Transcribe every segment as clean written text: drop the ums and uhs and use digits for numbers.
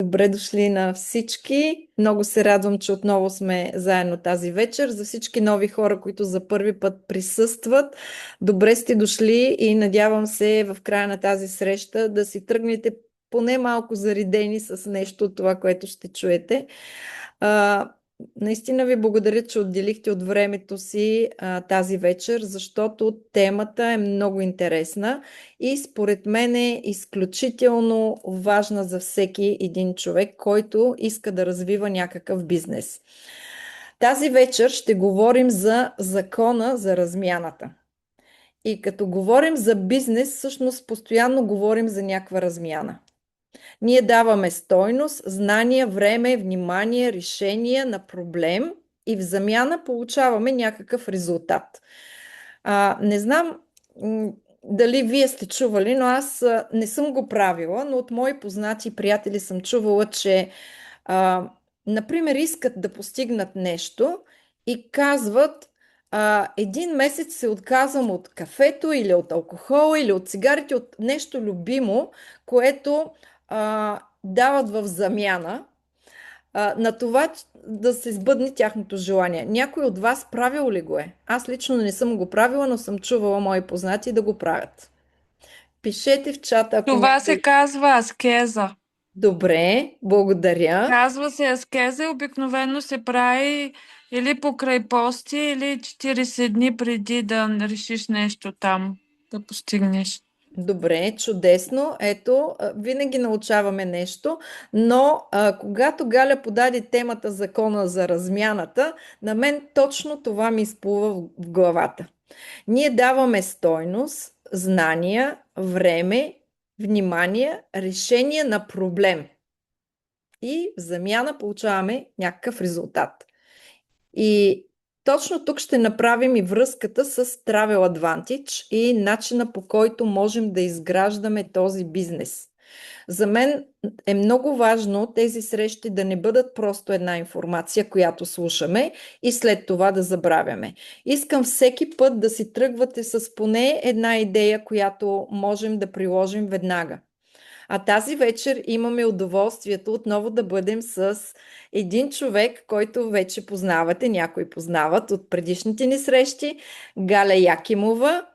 Добре дошли на всички. Много се радвам, че отново сме заедно тази вечер. За всички нови хора, които за първи път присъстват, добре сте дошли и надявам се в края на тази среща да си тръгнете поне малко заредени с нещо от това, което ще чуете. А, Наистина ви благодаря, че отделихте от времето си тази вечер, защото темата е много интересна и според мен е изключително важна за всеки един човек, който иска да развива някакъв бизнес. Тази вечер ще говорим за закона за размяната. И като говорим за бизнес, всъщност постоянно говорим за някаква размяна. Ние даваме стойност, знания, време, внимание, решение на проблем и в замяна получаваме някакъв резултат. Не знам дали вие сте чували, но аз не съм го правила, но от мои познати и приятели съм чувала, че например искат да постигнат нещо и казват един месец се отказвам от кафето или от алкохола или от цигарите, от нещо любимо, което дават в замяна на това да се сбъдне тяхното желание. Някой от вас правил ли го е? Аз лично не съм го правила, но съм чувала мои познати да го правят. Пишете в чата, ако Това някой... се казва аскеза. Добре, благодаря. Казва се аскеза и обикновено се прави или покрай пости, или 40 дни преди да решиш нещо там да постигнеш. Добре, чудесно. Ето, винаги научаваме нещо, но когато Галя подаде темата закона за размяната, на мен точно това ми изплува в главата. Ние даваме стойност, знания, време, внимание, решение на проблем. И в замяна получаваме някакъв резултат. И точно тук ще направим и връзката с Travel Advantage и начина по който можем да изграждаме този бизнес. За мен е много важно тези срещи да не бъдат просто една информация, която слушаме и след това да забравяме. Искам всеки път да си тръгвате с поне една идея, която можем да приложим веднага. А тази вечер имаме удоволствието отново да бъдем с един човек, който вече познавате, някои познават от предишните ни срещи, Галя Якимова.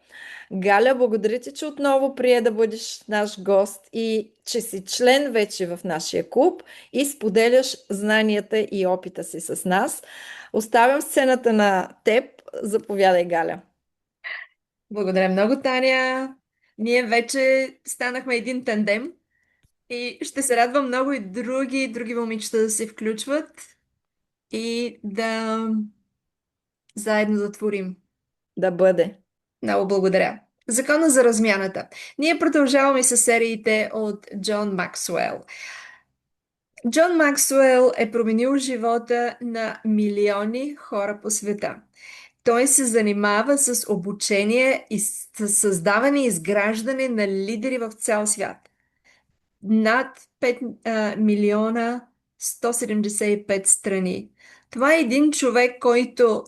Галя, благодаря ти, че отново прие да бъдеш наш гост и че си член вече в нашия клуб и споделяш знанията и опита си с нас. Оставям сцената на теб. Заповядай, Галя. Благодаря много, Таня. Ние вече станахме един тандем и ще се радвам много и други момичета да се включват и да заедно да творим. Да бъде. Много благодаря. Закона за размяната. Ние продължаваме с сериите от Джон Максуел. Джон Максуел е променил живота на милиони хора по света. Той се занимава с обучение и с създаване и изграждане на лидери в цял свят. Над 5 милиона 175 страни. Това е един човек, който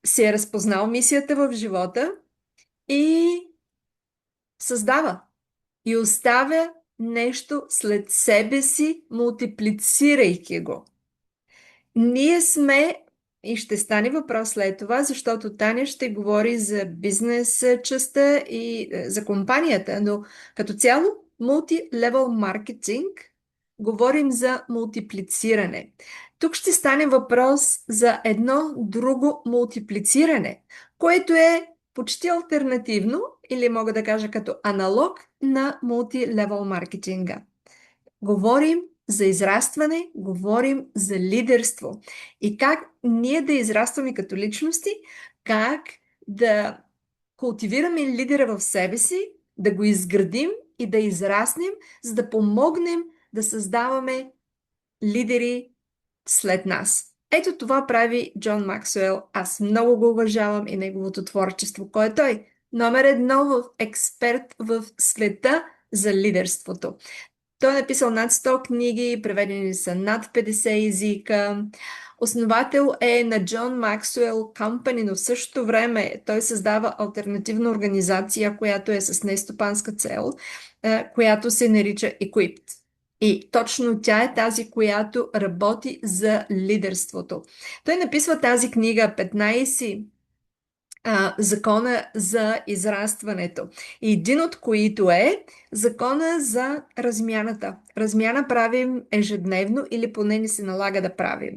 си е разпознал мисията в живота и създава и оставя нещо след себе си, мултиплицирайки го. Ние сме, и ще стане въпрос след това, защото Таня ще говори за бизнес частта и за компанията, но като цяло мултилевел маркетинг говорим за мултиплициране. Тук ще стане въпрос за едно друго мултиплициране, което е почти альтернативно или мога да кажа като аналог на мултилевел маркетинга. Говорим за израстване, говорим за лидерство и как ние да израстваме като личности, как да култивираме лидера в себе си, да го изградим и да израснем, за да помогнем да създаваме лидери след нас. Ето това прави Джон Максуел. Аз много го уважавам и неговото творчество. Кой е той? Номер едно в експерт в света за лидерството. Той е написал над 100 книги, преведени са над 50 езика. Основател е на Джон Максуел Company, но в същото време той създава алтернативна организация, която е с нестопанска цел, която се нарича Equipped. И точно тя е тази, която работи за лидерството. Той написва тази книга 15 закона за израстването. И един от които е закона за размяната. Размяна правим ежедневно или поне ни се налага да правим.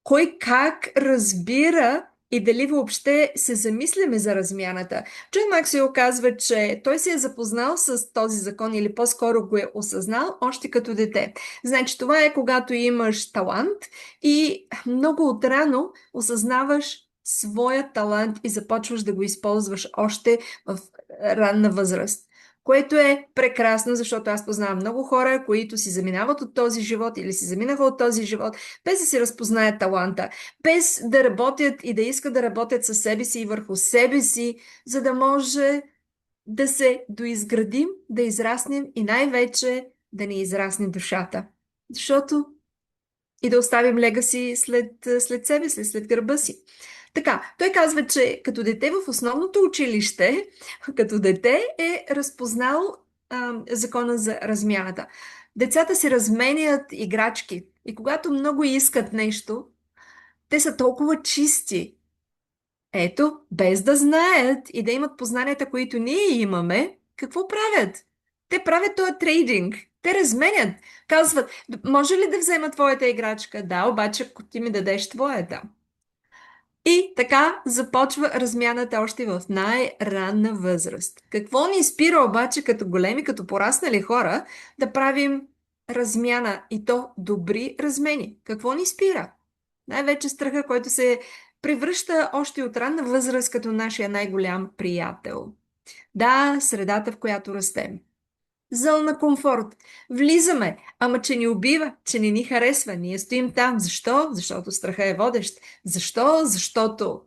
Кой как разбира и дали въобще се замисляме за размяната. Джон Максуел казва, че той се е запознал с този закон или по-скоро го е осъзнал още като дете. Значи това е когато имаш талант и много отрано осъзнаваш своя талант и започваш да го използваш още в ранна възраст. Което е прекрасно, защото аз познавам много хора, които си заминават от този живот или си заминаха от този живот, без да си разпознаят таланта, без да работят и да искат да работят със себе си и върху себе си, за да може да се доизградим, да израснем и най-вече да ни израсне душата. Защото и да оставим легаси след себе си, след гърба си. Така, той казва, че като дете в основното училище, като дете е разпознал закона за размяната. Децата си разменят играчки и когато много искат нещо, те са толкова чисти. Ето, без да знаят и да имат познанията, които ние имаме, какво правят? Те правят този трейдинг. Те разменят. Казват, може ли да взема твоята играчка? Да, обаче ако ти ми дадеш твоята. И така започва размяната още в най-ранна възраст. Какво ни спира обаче като големи, като пораснали хора да правим размяна и то добри размени? Какво ни спира? Най-вече страха, който се превръща още от ранна възраст като нашия най-голям приятел. Да, средата, в която растем. Зона на комфорт. Влизаме, ама че ни убива, че не ни харесва. Ние стоим там. Защо? Защото страха е водещ. Защо? Защото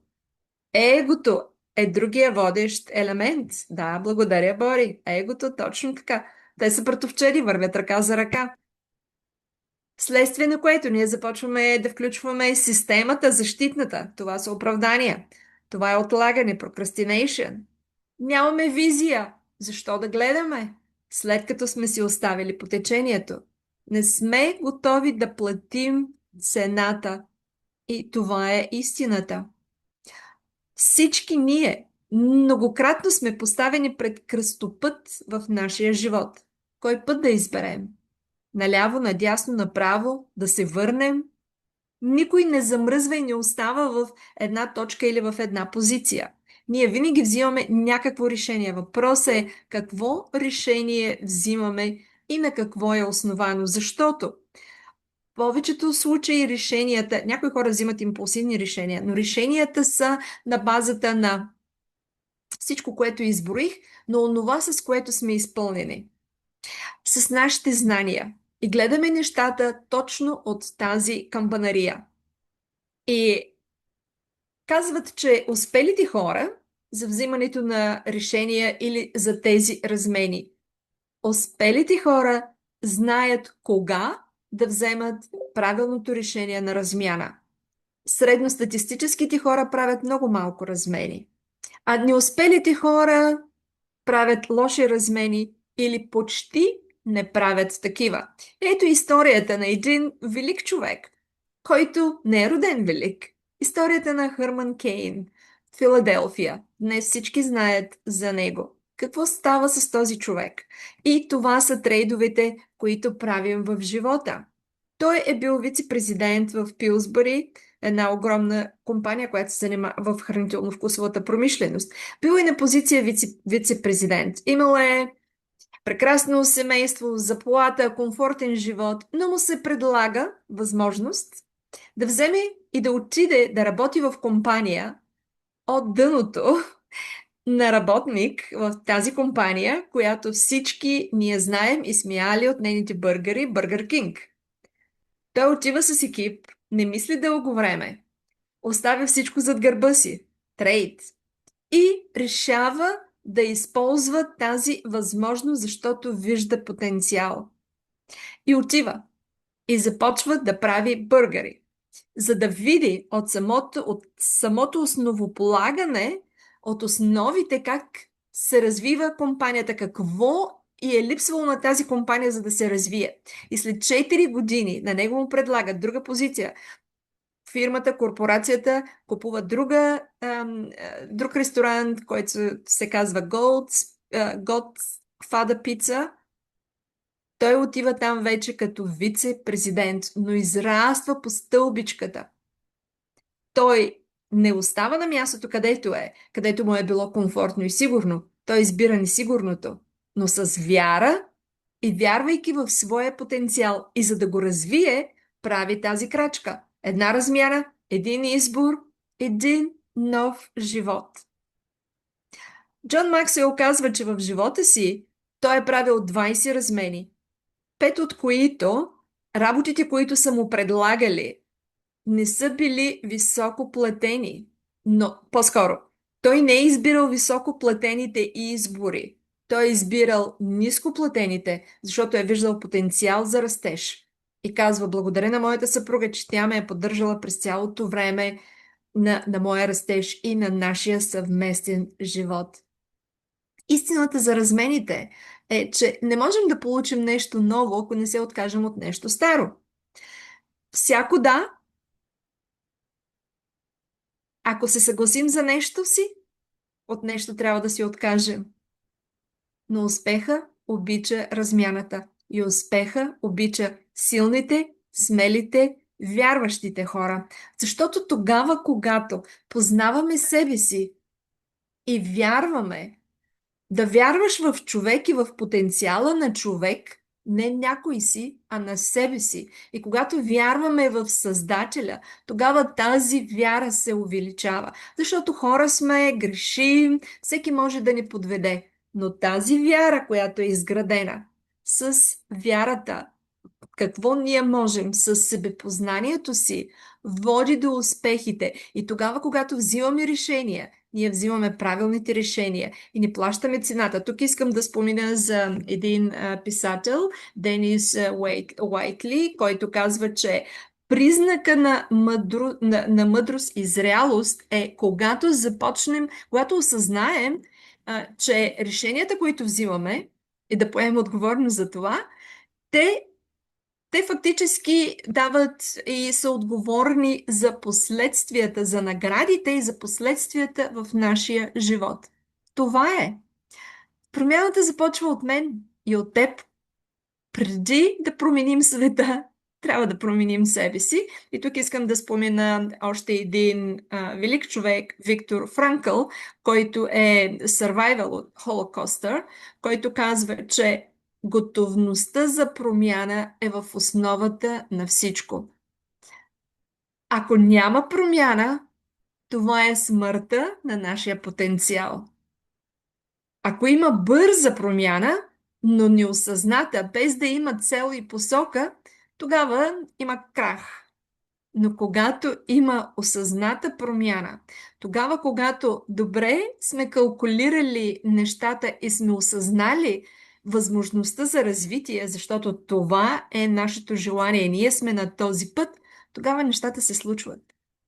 егото е другия водещ елемент. Да, благодаря, Бори. Егото, точно така. Те са братовчеди, вървят ръка за ръка. Следствие на което ние започваме да включваме системата защитната. Това са оправдания. Това е отлагане, procrastination. Нямаме визия. Защо да гледаме? След като сме си оставили по течението. Не сме готови да платим цената. И това е истината. Всички ние многократно сме поставени пред кръстопът в нашия живот. Кой път да изберем? Наляво, надясно, направо, да се върнем? Никой не замръзва и не остава в една точка или в една позиция. Ние винаги взимаме някакво решение. Въпросът е какво решение взимаме и на какво е основано. Защото в повечето случаи решенията, някои хора взимат импулсивни решения, но решенията са на базата на всичко, което изброих, но онова, с което сме изпълнени. С нашите знания. И гледаме нещата точно от тази камбанария. И казват, че успелите хора за взимането на решения или за тези размени. Успелите хора знаят кога да вземат правилното решение на размяна. Средностатистическите хора правят много малко размени, а неуспелите хора правят лоши размени или почти не правят такива. Ето историята на един велик човек, който не е роден велик. Историята на Хърман Кейн в Филаделфия. Днес всички знаят за него. Какво става с този човек? И това са трейдовете, които правим в живота. Той е бил вице-президент в Пилсбъри, една огромна компания, която се занимава в хранително-вкусовата промишленост. Бил е на позиция вице-президент. Имал е прекрасно семейство, заплата, комфортен живот, но му се предлага възможност да вземе и да отиде да работи в компания от дъното на работник в тази компания, която всички ние знаем и сме яли от нейните бъргари, Burger King. Той отива с екип, не мисли дълго време, оставя всичко зад гърба си, трейд, и решава да използва тази възможност, защото вижда потенциал. И отива и започва да прави бъргари, за да види от самото основополагане, от основите как се развива компанията, какво и е липсвало на тази компания, за да се развие. И след 4 години на него му предлагат друга позиция. Фирмата, корпорацията купува друг ресторант, който се казва Godfather Pizza. Той отива там вече като вице-президент, но израства по стълбичката. Той не остава на мястото, където му е било комфортно и сигурно. Той избира несигурното, но с вяра и вярвайки в своя потенциал. И за да го развие, прави тази крачка. Една размяна, един избор, един нов живот. Джон Максуел казва, че в живота си той е правил 20 размени. 5 от които работите, които са му предлагали, не са били високо платени. Но по-скоро, той не е избирал високо платените избори. Той е избирал ниско платените, защото е виждал потенциал за растеж. И казва, благодаря на моята съпруга, че тя ме е поддържала през цялото време на моя растеж и на нашия съвместен живот. Истината за размените е, че не можем да получим нещо ново, ако не се откажем от нещо старо. Всяко да, ако се съгласим за нещо си, от нещо трябва да си откажем. Но успеха обича размяната. И успеха обича силните, смелите, вярващите хора. Защото тогава, когато познаваме себе си и вярваме, да вярваш в човек и в потенциала на човек, не някой си, а на себе си. И когато вярваме в Създателя, тогава тази вяра се увеличава. Защото хора сме, грешим, всеки може да ни подведе. Но тази вяра, която е изградена с вярата, какво ние можем с себепознанието си, води до успехите. И тогава, когато взимаме решения, ние взимаме правилните решения и не плащаме цената. Тук искам да спомена за един писател, Денис Уайтли, който казва, че признака на мъдрост и зрялост е когато осъзнаем, че решенията, които взимаме, и да поемем отговорност за това, те фактически дават и са отговорни за последствията, за наградите и за последствията в нашия живот. Това е. Промяната започва от мен и от теб. Преди да променим света, трябва да променим себе си. И тук искам да спомена още един велик човек, Виктор Франкъл, който е survival от Холокоста, който казва, че готовността за промяна е в основата на всичко. Ако няма промяна, това е смъртта на нашия потенциал. Ако има бърза промяна, но неосъзната, без да има цел и посока, тогава има крах. Но когато има осъзната промяна, тогава когато добре сме калкулирали нещата и сме осъзнали възможността за развитие, защото това е нашето желание, ние сме на този път, тогава нещата се случват.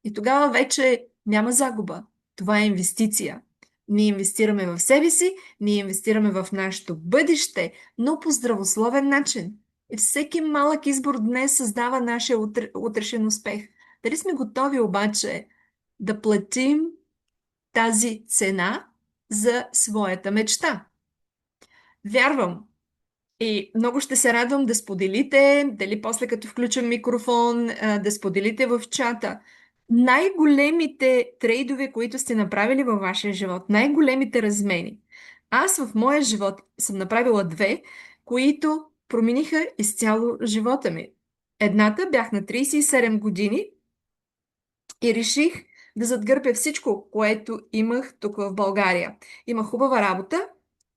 И тогава вече няма загуба. Това е инвестиция. Ние инвестираме в себе си, ние инвестираме в нашето бъдеще, но по здравословен начин. И всеки малък избор днес създава нашия утрешен успех. Дали сме готови обаче да платим тази цена за своята мечта? Вярвам и много ще се радвам да споделите, дали после като включам микрофон, да споделите в чата най-големите трейдове, които сте направили във вашия живот, най-големите размени. Аз в моя живот съм направила 2, които промениха изцяло живота ми. Едната бях на 37 години и реших да задгърбя всичко, което имах тук в България. Имах хубава работа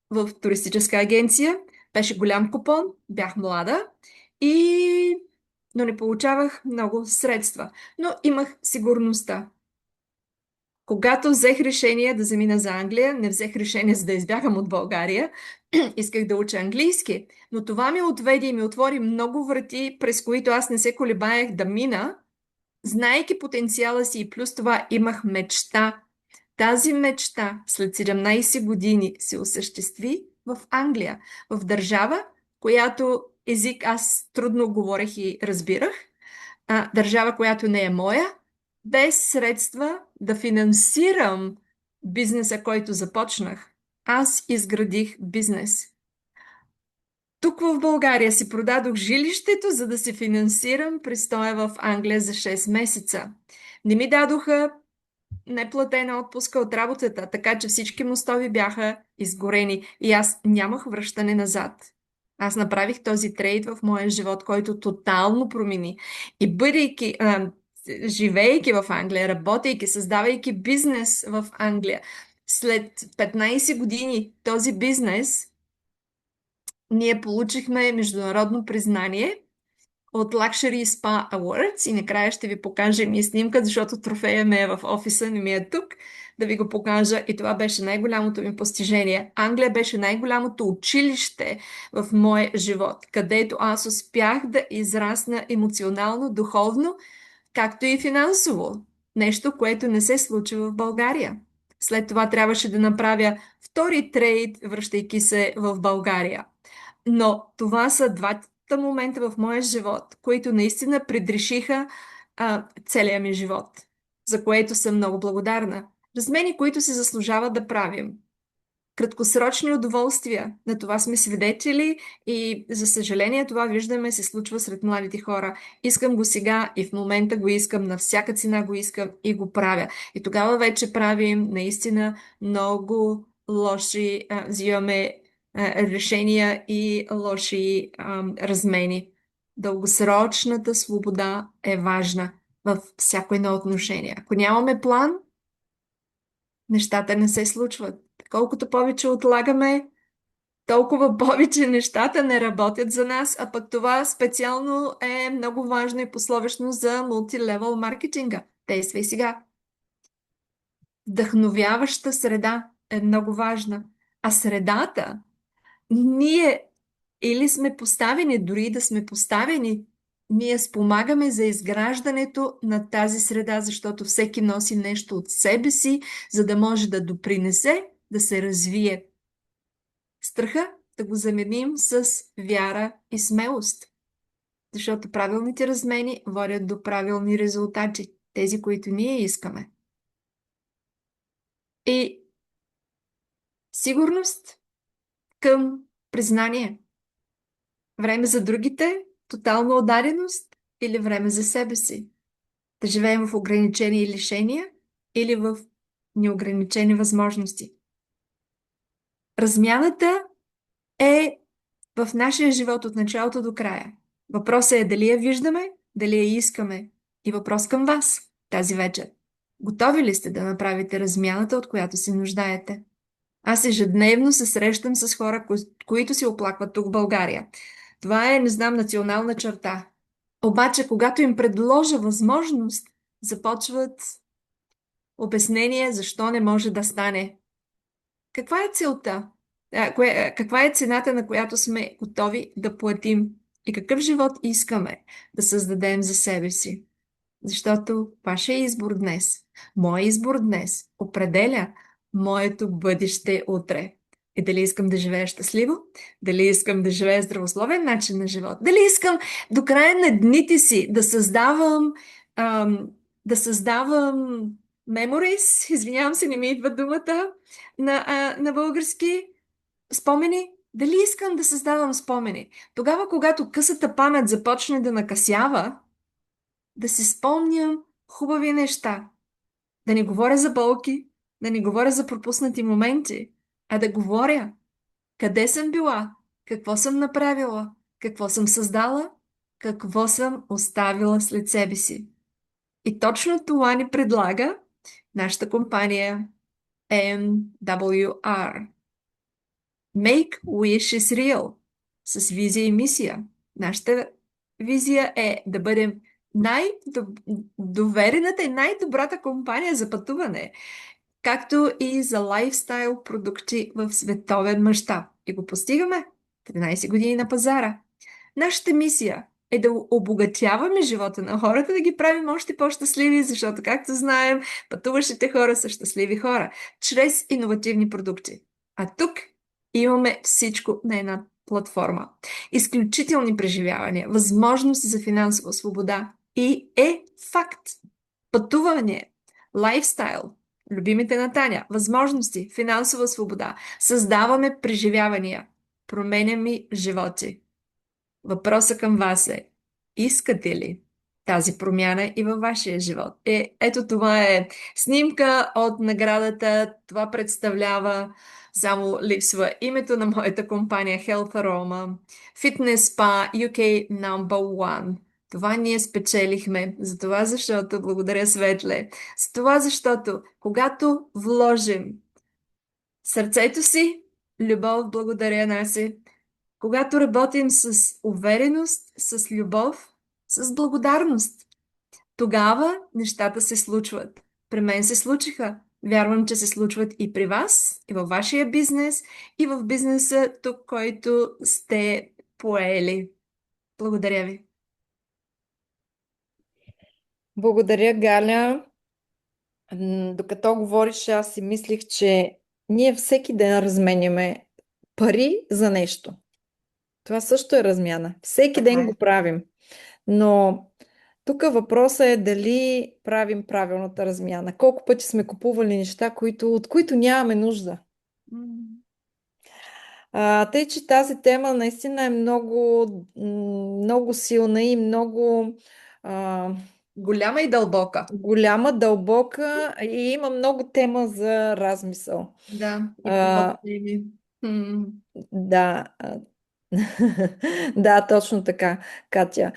в туристическа агенция, беше голям купон, бях млада но не получавах много средства. Но имах сигурността. Когато взех решение да замина за Англия, не взех решение за да избягам от България, исках да уча английски, но това ми отведе и ми отвори много врати, през които аз не се колебаех да мина, знаейки потенциала си и плюс това имах мечта. Тази мечта след 17 години се осъществи в Англия, в държава, която език аз трудно говорех и разбирах, държава, която не е моя, без средства да финансирам бизнеса, който започнах. Аз изградих бизнес. Тук в България си продадох жилището, за да се финансирам престоя в Англия за 6 месеца. Не ми дадоха неплатена отпуска от работата, така че всички мостови бяха изгорени и аз нямах връщане назад. Аз направих този трейд в моя живот, който тотално промени. И живейки в Англия, работейки, създавайки бизнес в Англия, след 15 години този бизнес, ние получихме международно признание от Luxury Spa Awards и накрая ще ви покажа ми снимка, защото трофея ми е в офиса, не ми е тук, да ви го покажа. И това беше най-голямото ми постижение. Англия беше най-голямото училище в моя живот, където аз успях да израсна емоционално, духовно, както и финансово. Нещо, което не се случи в България. След това трябваше да направя втори трейд, връщайки се в България. Но това са двата момента в моя живот, които наистина предрешиха целия ми живот, за което съм много благодарна. Размени, които се заслужава да правим. Краткосрочни удоволствия, на това сме свидетели и за съжаление това виждаме се случва сред младите хора. Искам го сега и в момента го искам, на всяка цена го искам и го правя. И тогава вече правим наистина много лоши, взимаме решения и лоши размени. Дългосрочната свобода е важна във всяко едно отношение. Ако нямаме план, нещата не се случват. Колкото повече отлагаме, толкова повече нещата не работят за нас, а пък това специално е много важно и пословечно за мултилевел маркетинга. Действай сега. Вдъхновяваща среда е много важна. А средата, ние или сме поставени, дори да сме поставени, ние спомагаме за изграждането на тази среда, защото всеки носи нещо от себе си, за да може да допринесе, да се развие. Страха да го заменим с вяра и смелост, защото правилните размени водят до правилни резултати, тези, които ние искаме. И сигурност към признание. Време за другите, тотална отдаденост или време за себе си. Да живеем в ограничени лишения или в неограничени възможности. Размяната е в нашия живот от началото до края. Въпросът е дали я виждаме, дали я искаме. И въпрос към вас тази вечер. Готови ли сте да направите размяната, от която се нуждаете? Аз ежедневно се срещам с хора, които се оплакват тук в България. Това е, не знам, национална черта. Обаче, когато им предложа възможност, започват обяснение защо не може да стане. Каква е целта? Каква е цената, на която сме готови да платим? И какъв живот искаме да създадем за себе си? Защото вашия избор днес, моят избор днес определя моето бъдеще утре. И дали искам да живея щастливо, дали искам да живея здравословен начин на живот, дали искам до края на дните си да създавам memories, извинявам се, не ми идва думата на български, спомени, дали искам да създавам спомени. Тогава, когато късата памет започне да накасява, да си спомням хубави неща. Да не говоря за болки, да не говоря за пропуснати моменти, а да говоря къде съм била, какво съм направила, какво съм създала, какво съм оставила след себе си. И точно това ни предлага нашата компания MWR. Make Wishes Real. С визия и мисия. Нашата визия е да бъдем най-доверената и най-добрата компания за пътуване, както и за лайфстайл продукти в световен мащаб. И го постигаме 13 години на пазара. Нашата мисия е да обогатяваме живота на хората, да ги правим още по-щастливи, защото, както знаем, пътуващите хора са щастливи хора, чрез иновативни продукти. А тук Имаме всичко на една платформа. Изключителни преживявания, възможности за финансова свобода и е факт. Пътуване, лайфстайл, любимите на Таня, възможности, финансова свобода. Създаваме преживявания. Променяме животи. Въпросът към вас е: искате ли тази промяна и във вашия живот? Ето това е снимка от наградата. Това представлява, само липсва името на моята компания Health Aroma, Fitness Spa UK Number One. Това ние спечелихме. За това, защото, благодаря, Светле, за това, защото когато вложим сърцето си, любов, благодаря, Наси, когато работим с увереност, с любов, с благодарност, тогава нещата се случват. При мен се случиха. Вярвам, че се случват и при вас, и във вашия бизнес, и в бизнеса тук, който сте поели. Благодаря ви. Благодаря, Галя. Докато говориш, аз си мислих, че ние всеки ден разменяме пари за нещо. Това също е размяна. Всеки ден го правим. Но тук въпросът е дали правим правилната размяна. Колко пъти сме купували неща, от които нямаме нужда. Тъй, че тази тема наистина е много силна и много Голяма и дълбока. голяма, дълбока и има много тема за размисъл. Да, и А, плодотворими. да, да, точно така, Катя.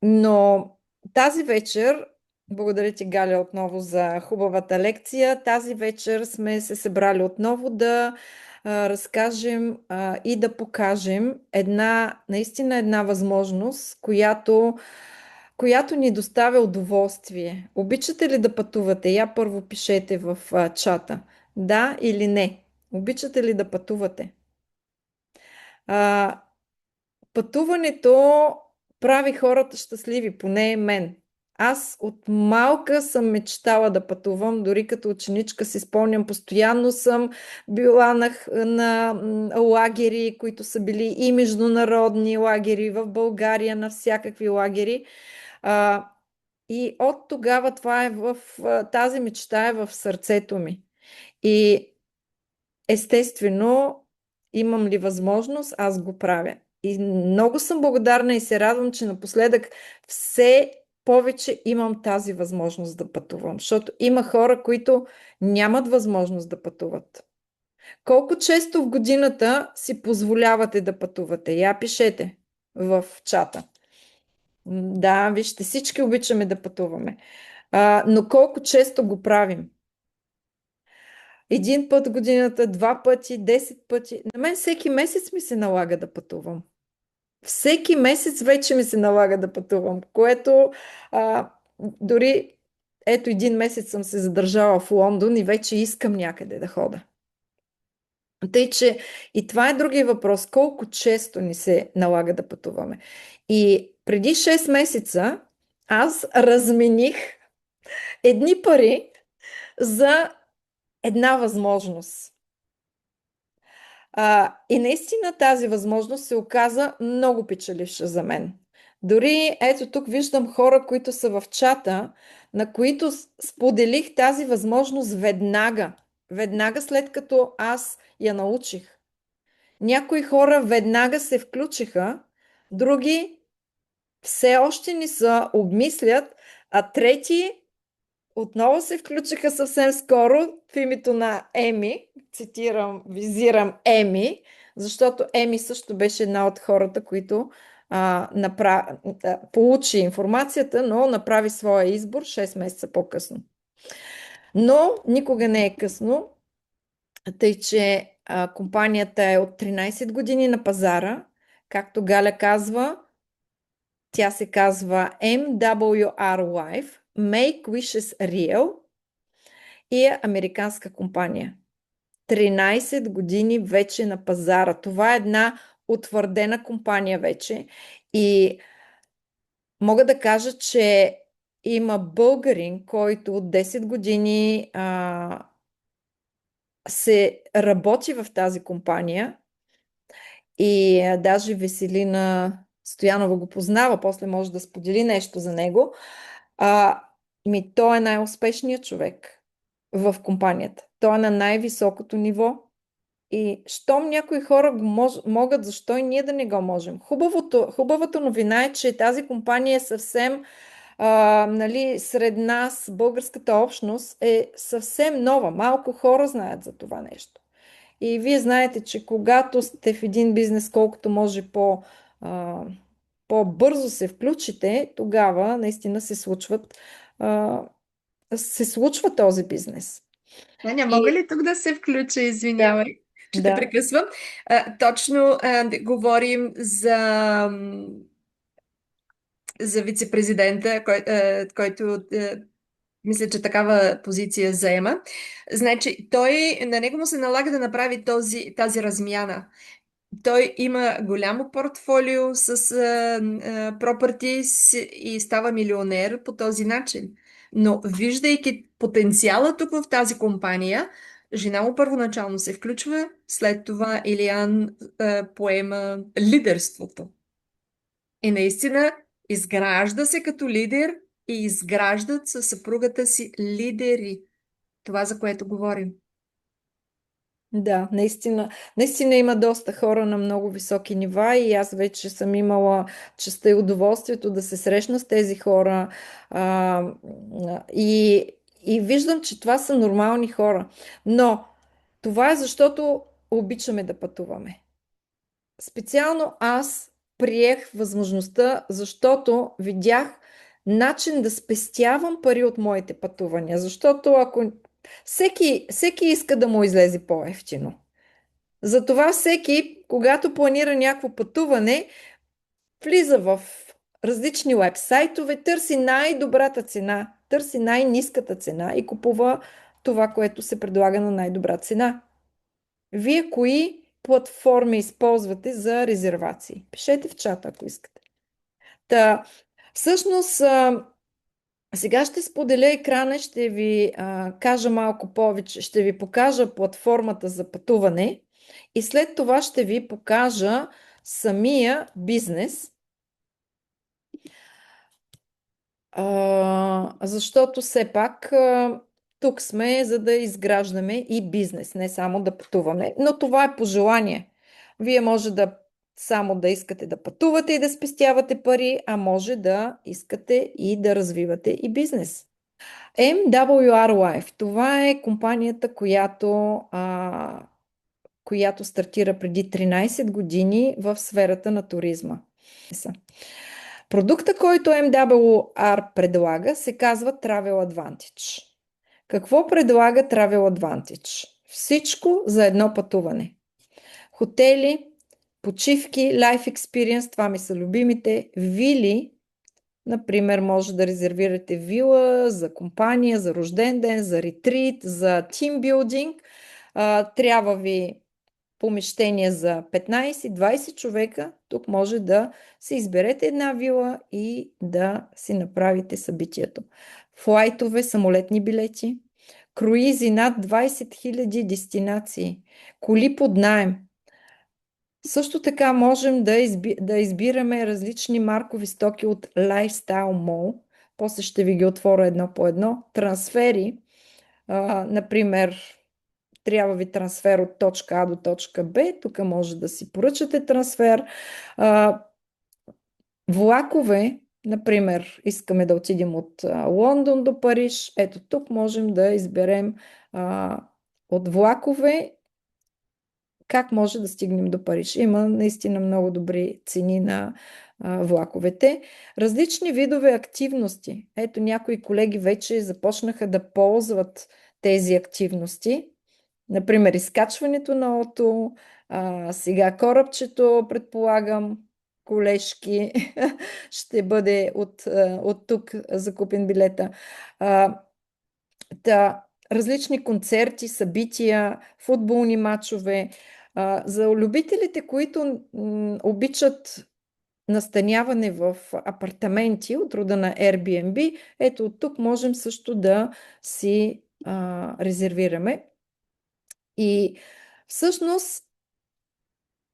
Но тази вечер, благодаря ти, Галя, отново за хубавата лекция. Тази вечер сме се събрали отново да разкажем и да покажем наистина една възможност, която ни доставя удоволствие. Обичате ли да пътувате? Я първо пишете в чата. Да или не? Обичате ли да пътувате? А, Пътуването прави хората щастливи, поне мен. Аз от малка съм мечтала да пътувам, дори като ученичка си спомням, постоянно съм била на лагери, които са били и международни лагери в България, на всякакви лагери. А, и от тогава тази мечта е в сърцето ми. И естествено, имам ли възможност, аз го правя. И много съм благодарна и се радвам, че напоследък все повече имам тази възможност да пътувам, защото има хора, които нямат възможност да пътуват. Колко често в годината си позволявате да пътувате? Я пишете в чата. Да, вижте, всички обичаме да пътуваме. Но колко често го правим? Един път в годината, 2 пъти, 10 пъти. На мен всеки месец ми се налага да пътувам. Всеки месец вече ми се налага да пътувам, което дори ето един месец съм се задържала в Лондон и вече искам някъде да хода. Тъй, че и това е другия въпрос. Колко често ни се налага да пътуваме? И преди 6 месеца аз размених едни пари за една възможност. И наистина тази възможност се оказа много печеливша за мен. Дори ето тук виждам хора, които са в чата, на които споделих тази възможност веднага. Веднага след като аз я научих. Някои хора веднага се включиха, други все още не са, обмислят, а трети отново се включиха съвсем скоро в името на Еми. Визирам Еми, защото Еми също беше една от хората, които получи информацията, но направи своя избор 6 месеца по-късно. Но никога не е късно, тъй че компанията е от 13 години на пазара. Както Галя казва, тя се казва MWR Life, Make Wishes Real и е американска компания. 13 години вече на пазара. Това е една утвърдена компания вече. И мога да кажа, че има българин, който от 10 години се работи в тази компания и даже Веселина Стоянова го познава, после може да сподели нещо за него. Той е най-успешният човек в компанията. Той е на най-високото ниво. И щом някои хора го могат, защо и ние да не го можем? Хубавата новина е, че тази компания е съвсем, нали, сред нас, българската общност е съвсем нова. Малко хора знаят за това нещо. И вие знаете, че когато сте в един бизнес, колкото може а, по-бързо се включите, тогава наистина а, се случва този бизнес. Аня, мога И ли тук да се включа? да, Извинявай, че те да, прекъсвам. Точно говорим за вице-президента, който мисля, че такава позиция заема. Значи, на него му се налага да направи тази размяна. Той има голямо портфолио с properties и става милионер по този начин. Но виждайки потенциала тук в тази компания, жена му първоначално се включва, след това Илиан поема лидерството. И наистина изгражда се като лидер и изграждат със съпругата си лидери. Това, за което говорим. да, наистина има доста хора на много високи нива и аз вече съм имала честта и удоволствието да се срещна с тези хора а, и, и виждам, че това са нормални хора. Но това е защото обичаме да пътуваме. Специално аз приех възможността, защото видях начин да спестявам пари от моите пътувания. Защото ако всеки иска да му излезе по-евтино. Затова всеки, когато планира някакво пътуване, влиза в различни уебсайтове, търси най-добрата цена, търси най-ниската цена и купува това, което се предлага на най-добра цена. Вие кои платформи използвате за резервации? Пишете в чата, ако искате. Та, всъщност, сега ще споделя екрана, ще ви кажа малко повече, ще ви покажа платформата за пътуване и след това ще ви покажа самия бизнес, защото все пак тук сме за да изграждаме и бизнес, не само да пътуваме. Но това е пожелание. Вие може да само да искате да пътувате и да спестявате пари, а може да искате и да развивате и бизнес. MWR Life. Това е компанията, която стартира преди 13 години в сферата на туризма. Продукта, който MWR предлага, се казва Travel Advantage. Какво предлага Travel Advantage? Всичко за едно пътуване. Хотели, почивки, Life Experience, това ми са любимите, вили. Например, може да резервирате вила за компания, за рожден ден, за ретрит, за тимбилдинг. Трябва ви помещение за 15-20 човека. Тук може да си изберете една вила и да си направите събитието. Флайтове, самолетни билети, круизи над 20 000 дестинации, коли под наем. Също така можем да избираме различни маркови стоки от Lifestyle Mall. После ще ви ги отворя едно по едно. Трансфери, например, трябва ви трансфер от точка А до точка Б. Тук може да си поръчате трансфер. Влакове, например, искаме да отидем от Лондон до Париж. Ето тук можем да изберем от влакове как може да стигнем до Париж. Има наистина много добри цени на влаковете. Различни видове активности. Ето някои колеги вече започнаха да ползват тези активности. Например, изкачването на ото, сега корабчето, предполагам, колежки, ще бъде от тук закупен билета. Различни концерти, събития, футболни матчове. За любителите, които обичат настаняване в апартаменти от рода на Airbnb, ето от тук можем също да си резервираме. И всъщност,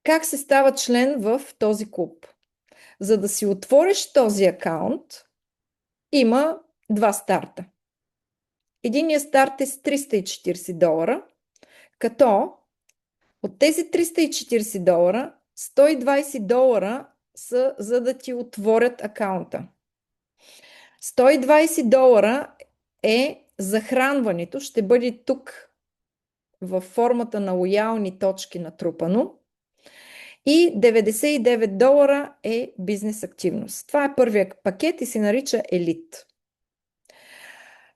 как се става член в този клуб? За да си отвориш този акаунт, има два старта. Единият старт е с $340, като от тези $340, $120 са за да ти отворят акаунта. $120 е захранването, ще бъде тук във формата на лоялни точки натрупано. И $99 е бизнес активност. Това е първият пакет и се нарича Елит.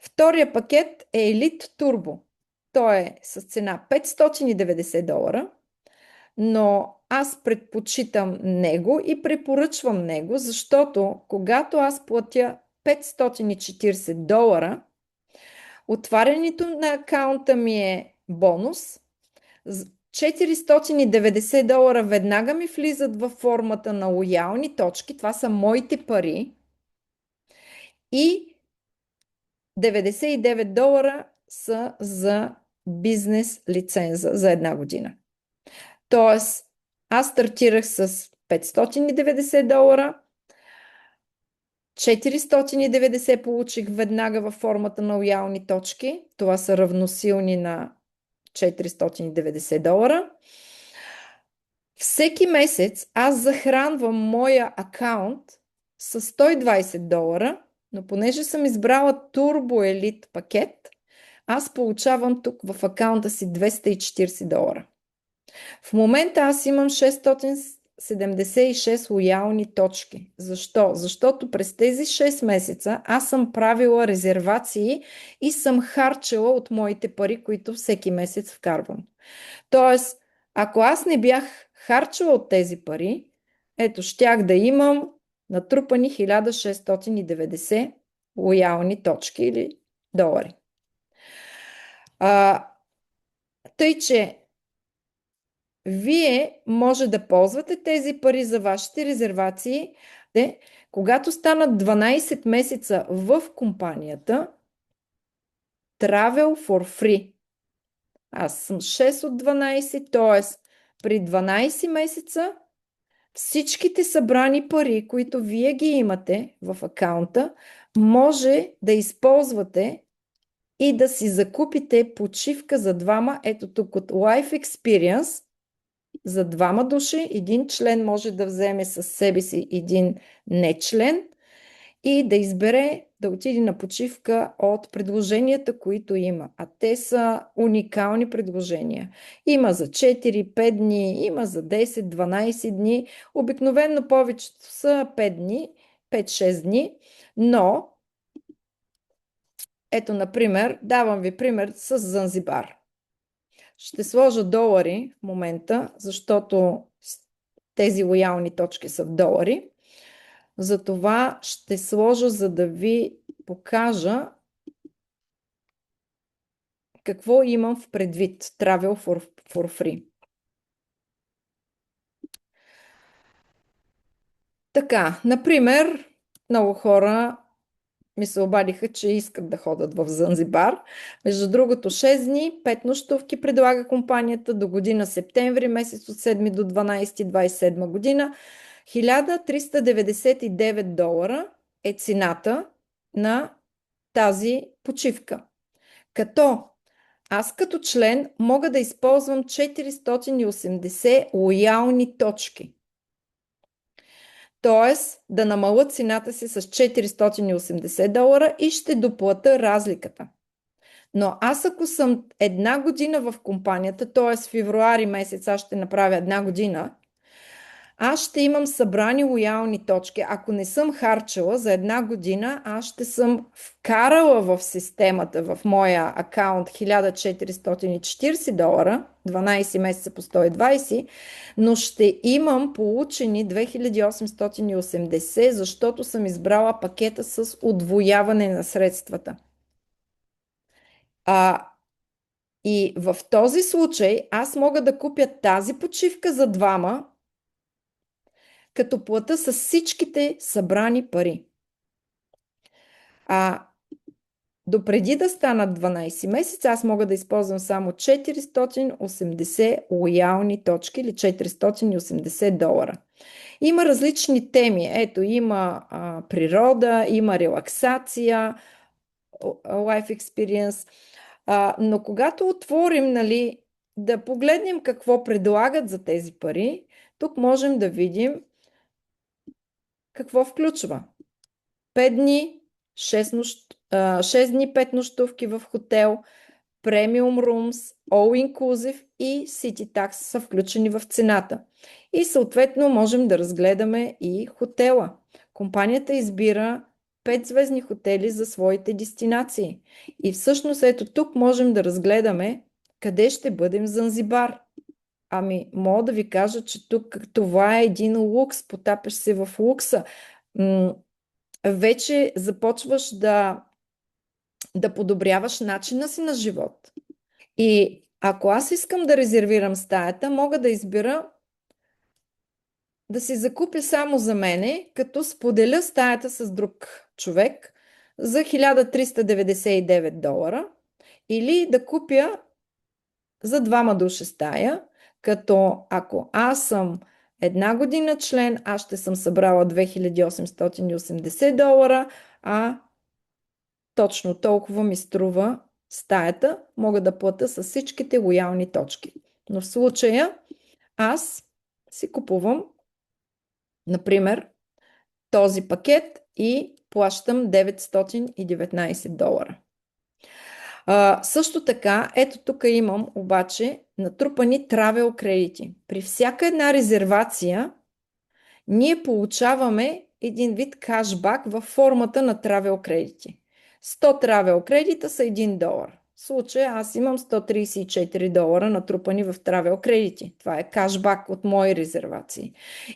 Втория пакет е Елит Турбо. Той е с цена $590, но аз предпочитам него и препоръчвам него, защото когато аз платя $540, отварянето на акаунта ми е бонус. $490 веднага ми влизат във формата на лоялни точки. Това са моите пари. И $99 са за бизнес лиценза за една година. Тоест, аз стартирах с $590, 490 получих веднага във формата на лоялни точки. Това са равносилни на $490. Всеки месец аз захранвам моя акаунт с $120, но понеже съм избрала Turbo Elite пакет, аз получавам тук в акаунта си $240. В момента аз имам 676 лоялни точки. Защо? Защото през тези 6 месеца аз съм правила резервации и съм харчила от моите пари, които всеки месец вкарвам. Тоест, ако аз не бях харчила от тези пари, ето, щях да имам натрупани 1690 лоялни точки или долари. Тъй, че вие може да ползвате тези пари за вашите резервации, когато станат 12 месеца в компанията, Travel for free. Аз съм 6 от 12, т.е. при 12 месеца всичките събрани пари, които вие ги имате в акаунта, може да използвате и да си закупите почивка за двама. Ето тук от Life Experience за двама души. Един член може да вземе със себе си един нечлен и да избере да отиде на почивка от предложенията, които има. А те са уникални предложения. Има за 4-5 дни, има за 10-12 дни. Обикновено повечето са 5 дни, 5-6 дни, но ето, например, давам ви пример с Занзибар. Ще сложа долари в момента, защото тези лоялни точки са в долари. Затова ще сложа, за да ви покажа какво имам в предвид Travel for free. Така, например, много хора ми се обадиха, че искат да ходят в Занзибар. Между другото, 6 дни, 5 нощувки предлага компанията до година септември, месец от 7 до 12, 27 година. $1399 е цената на тази почивка. Като аз като член мога да използвам 480 лоялни точки. Тоест да намаля цената си с $480 и ще доплата разликата. Но аз ако съм една година в компанията, т.е. февруари месец аз ще направя една година, аз ще имам събрани лоялни точки. Ако не съм харчила за една година, аз ще съм вкарала в системата, в моя акаунт $1440, 12 месеца по 120, но ще имам получени 2880, защото съм избрала пакета с удвояване на средствата. И в този случай аз мога да купя тази почивка за двама, като плата с всичките събрани пари. допреди да станат 12 месеца, аз мога да използвам само 480 лоялни точки или 480 долара. Има различни теми. Ето, има природа, има релаксация, life experience. Но когато отворим, нали, да погледнем какво предлагат за тези пари, тук можем да видим какво включва. 5 дни, 6 дни, 5 нощувки в хотел, премиум rooms, all inclusive и city tax са включени в цената. И съответно можем да разгледаме и хотела. Компанията избира 5-звездни хотели за своите дестинации. И всъщност ето тук можем да разгледаме къде ще бъдем в Занзибар. Ами, мога да ви кажа, че тук това е един лукс, потапяш се в лукса. Вече започваш да подобряваш начина си на живот. И ако аз искам да резервирам стаята, мога да избера да си закупя само за мене, като споделя стаята с друг човек за 1399 долара или да купя за двама души стая, като ако аз съм една година член, аз ще съм събрала 2880 долара, а точно толкова ми струва стаята, мога да платя с всичките лоялни точки. Но в случая аз си купувам, например, този пакет и плащам 919 долара. Също така, ето тук имам обаче натрупани travel кредити. При всяка една резервация ние получаваме един вид кашбак във формата на travel кредити. 100 travel кредита са 1 долар. В случая аз имам 134 долара натрупани в travel кредити. Това е кашбак от мои резервации.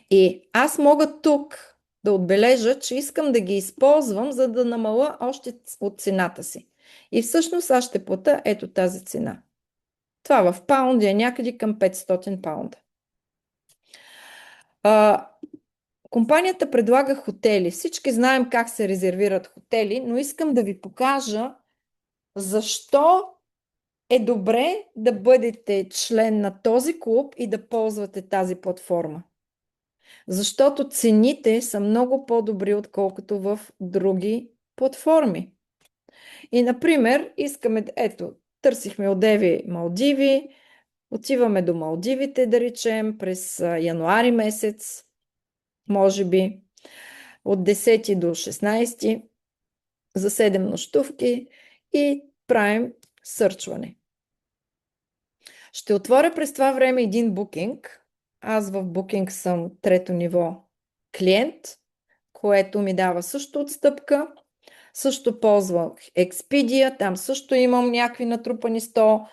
И аз мога тук да отбележа, че искам да ги използвам, за да намаля още от цената си. И всъщност аз ще платя ето тази цена. Това в паунди е някъде към 500 паунда. Компанията предлага хотели. Всички знаем как се резервират хотели, но искам да ви покажа защо е добре да бъдете член на този клуб и да ползвате тази платформа. Защото цените са много по-добри, отколкото в други платформи. И, например, искаме, ето, търсихме одеви Малдиви, отиваме до Малдивите, да речем, през януари месец, може би, от 10 до 16 за 7 нощувки и правим сърчване. Ще отворя през това време един букинг. Аз в букинг съм трето ниво клиент, което ми дава също отстъпка. Също ползвах Expedia, там също имам някакви натрупани 100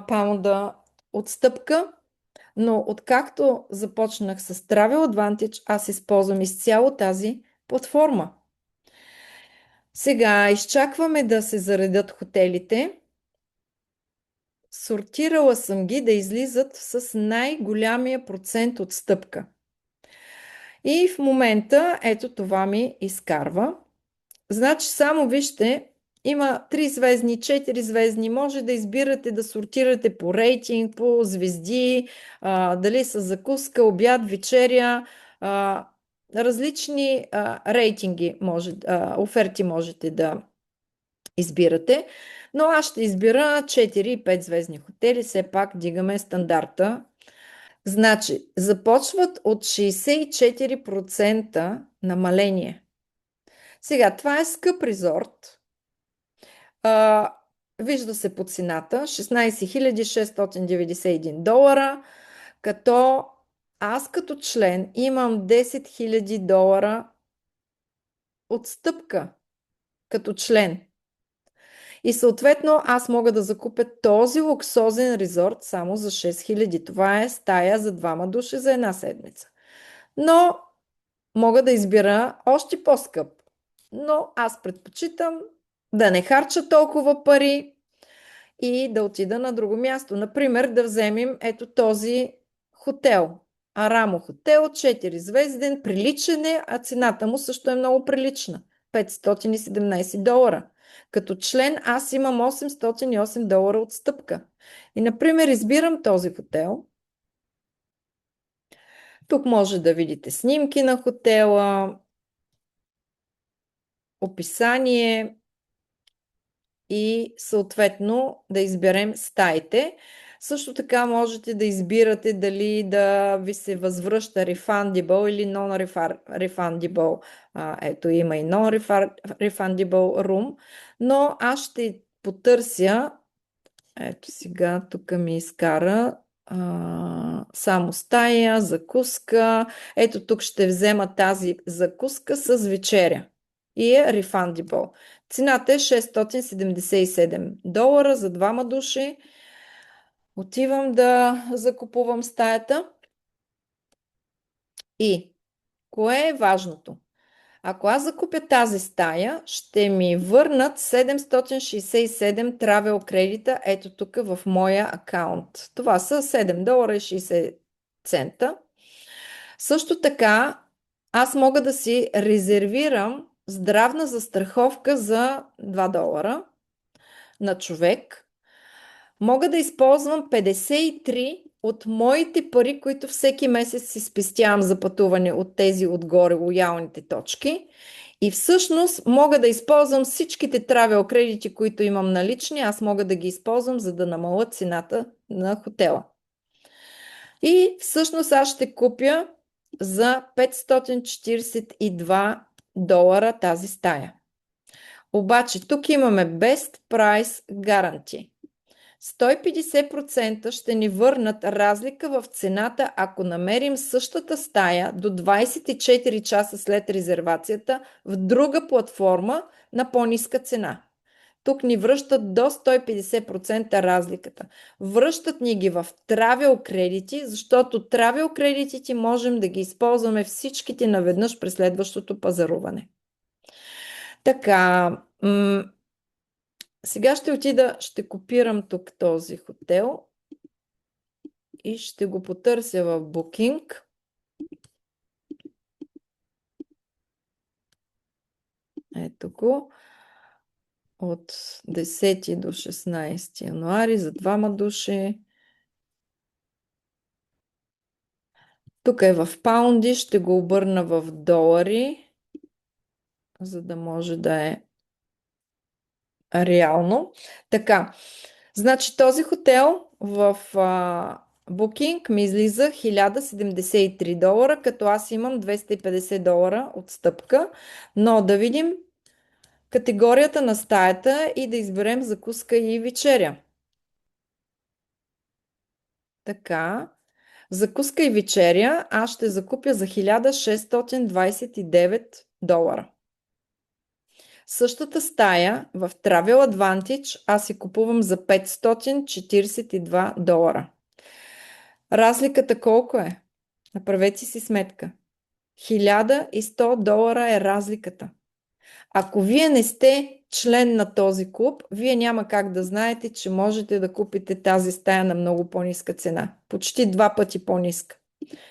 паунда отстъпка, но откакто започнах с Travel Advantage, аз използвам изцяло тази платформа. Сега изчакваме да се заредят хотелите. Сортирала съм ги да излизат с най-голямия процент отстъпка. И в момента ето това ми изкарва. Значи само вижте, има 3 звездни, 4 звездни, може да избирате да сортирате по рейтинг, по звезди, дали с закуска, обяд, вечеря, различни рейтинги, оферти можете да избирате, но аз ще избира 4 и 5 звездни хотели, все пак дигаме стандарта. Значи, започват от 64% намаление. Сега, това е скъп резорт. Вижда се по цената 16 691 долара, като аз като член имам 10 000 долара отстъпка като член. И съответно аз мога да закупя този луксозен резорт само за 6000. Това е стая за двама души за една седмица. Но мога да избира още по-скъп. Но аз предпочитам да не харча толкова пари и да отида на друго място. Например, да вземем ето този хотел. Арамо хотел, 4 звезден, приличен е, а цената му също е много прилична. 517 долара. Като член аз имам $808 отстъпка. И, например, избирам този хотел. Тук може да видите снимки на хотела, описание и съответно да изберем стаите. Също така можете да избирате дали да ви се възвръща refundable или non-refundable. Ето има и non-refundable room, но аз ще потърся, ето сега тук ми изкара само стая, закуска. Ето тук ще взема тази закуска с вечеря и е refundable. Цената е $677 за двама души. Отивам да закупувам стаята. И кое е важното? Ако аз закупя тази стая, ще ми върнат 767 travel кредита, ето тук в моя акаунт. Това са $7,60. Също така, аз мога да си резервирам здравна застраховка за $2 на човек. Мога да използвам 53 от моите пари, които всеки месец си спестявам за пътуване от тези отгоре лоялните точки. И всъщност мога да използвам всичките travel кредити, които имам налични. Аз мога да ги използвам, за да намаля цената на хотела. И всъщност аз ще купя за $542 тази стая. Обаче тук имаме Best Price Guarantee. 150% ще ни върнат разлика в цената, ако намерим същата стая до 24 часа след резервацията в друга платформа на по-ниска цена. Тук ни връщат до 150% разликата. Връщат ни ги в travel кредити, защото travel кредитите можем да ги използваме всичките наведнъж през следващото пазаруване. Така, сега ще отида, ще копирам тук този хотел и ще го потърся в Booking. Ето го. От 10 до 16 януари за двама души. Тук е в паунди, ще го обърна в долари, за да може да е реално. Така, значи този хотел в Booking ми излиза $1073, като аз имам $250 отстъпка. Но да видим категорията на стаята и да изберем закуска и вечеря. Така, закуска и вечеря аз ще закупя за $1629. Същата стая в Travel Advantage аз си купувам за $542. Разликата колко е? Направете си сметка. $1100 е разликата. Ако вие не сте член на този клуб, вие няма как да знаете, че можете да купите тази стая на много по-ниска цена. Почти 2 пъти по-ниска.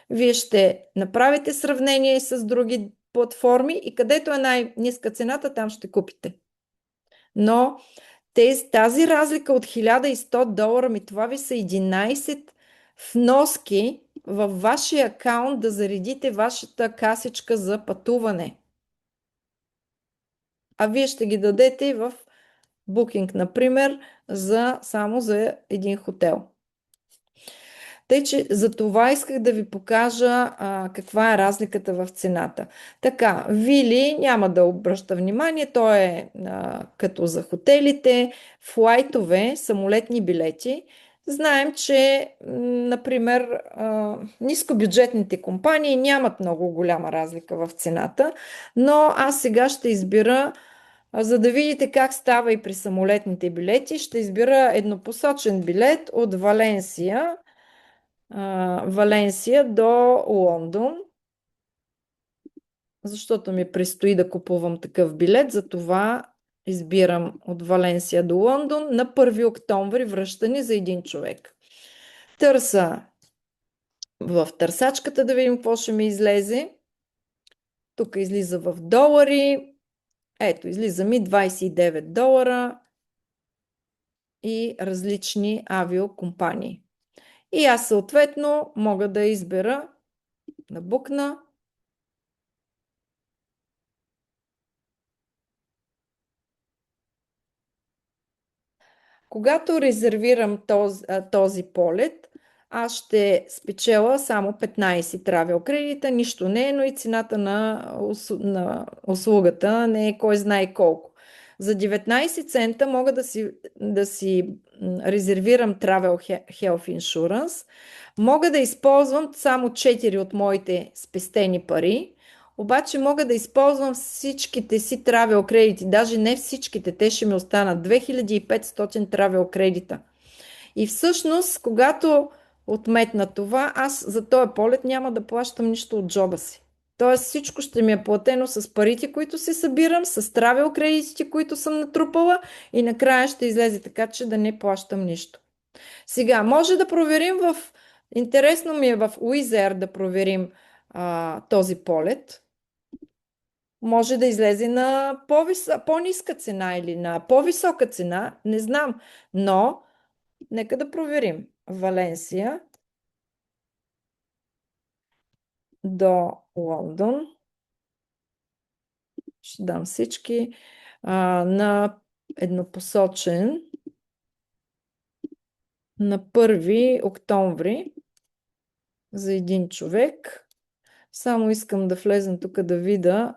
Вие ще направите сравнение с други платформи и където е най-ниска цената, там ще купите. Но тази разлика от $1100, това ви са 11 вноски във вашия акаунт да заредите вашата касичка за пътуване. А вие ще ги дадете в Booking, например, само за един хотел. Тъй, че за това исках да ви покажа каква е разликата в цената. Така, Вили няма да обръща внимание, то е като за хотелите, флайтове, самолетни билети. Знаем, че, например, нискобюджетните компании нямат много голяма разлика в цената, но аз сега ще избира, за да видите как става и при самолетните билети, ще избира еднопосочен билет от Валенсия до Лондон, защото ми предстои да купувам такъв билет, затова избирам от Валенсия до Лондон на 1 октомври връщане за един човек. Търса в търсачката да видим какво ще ми излезе. Тук излиза в долари. Ето, излиза ми $29 и различни авиокомпании. И аз съответно мога да избера на букна. Когато резервирам този полет, аз ще спечела само 15 травел кредита, нищо не е, но и цената на услугата не е кой знае колко. За 19 цента мога да си резервирам Travel Health Insurance. Мога да използвам само 4 от моите спестени пари, обаче мога да използвам всичките си травел кредити, даже не всичките, те ще ми останат 2500 травел кредита. И всъщност, когато отметна това, аз за този полет няма да плащам нищо от джоба си. Тоест всичко ще ми е платено с парите, които си събирам, с травел кредитите, които съм натрупала и накрая ще излезе така, че да не плащам нищо. Сега, може да проверим интересно ми е в Wizz Air да проверим този полет. Може да излезе на по-ниска цена или на по-висока цена, не знам, но нека да проверим. Валенсия до Лондон. Ще дам всички на еднопосочен на 1 октомври за един човек. Само искам да влезем тук да видя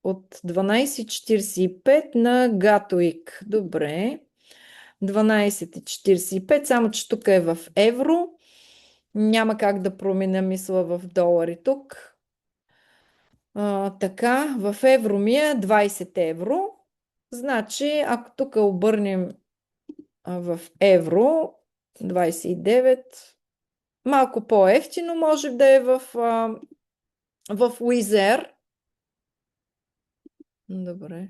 от 12,45 на Гатуик. Добре. 12,45, само че тук е в евро. Няма как да променя мисла в долари тук. Така, в евро ми е 20 евро. Значи, ако тук обърнем в евро, 29, малко по-евтино може да е в Wizz Air. Добре,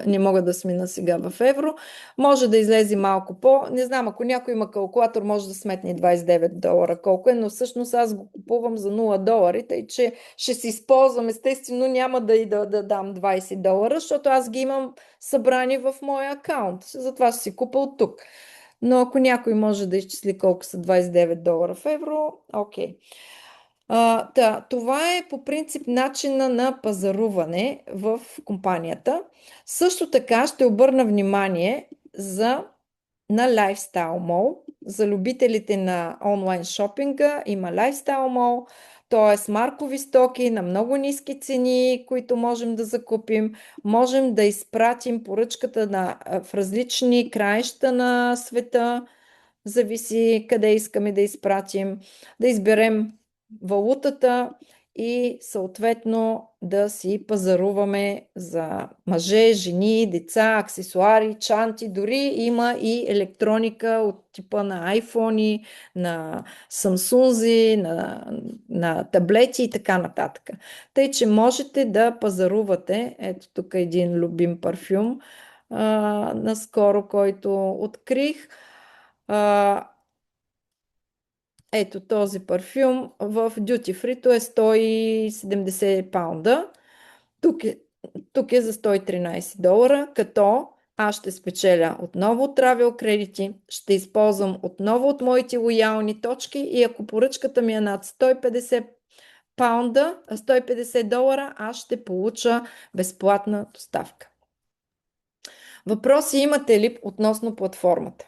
не мога да смина сега в евро. Може да излезе малко не знам, ако някой има калкулатор, може да сметне $29 колко е, но всъщност аз го купувам за $0, тъй че ще си използвам, естествено няма да дам $20, защото аз ги имам събрани в моя акаунт. Затова ще си купа от тук. Но ако някой може да изчисли колко са $29 в евро, окей. Това е по принцип начина на пазаруване в компанията. Също така ще обърна внимание на Lifestyle Mall. За любителите на онлайн шопинга има Lifestyle Mall, т.е. маркови стоки на много ниски цени, които можем да закупим. Можем да изпратим поръчката в различни краища на света. Зависи къде искаме да изпратим, да изберем валутата и съответно да си пазаруваме за мъже, жени, деца, аксесуари, чанти, дори има и електроника от типа на iPhone, на Samsung, на таблети и така нататък. Тъй, че можете да пазарувате, ето тук един любим парфюм, наскоро, който открих. Ето този парфюм в Duty Free е 170 паунда. Тук е за $113, като аз ще спечеля отново от Travel кредити, ще използвам отново от моите лоялни точки и ако поръчката ми е над 150 паунда, $150, аз ще получа безплатна доставка. Въпроси имате ли относно платформата?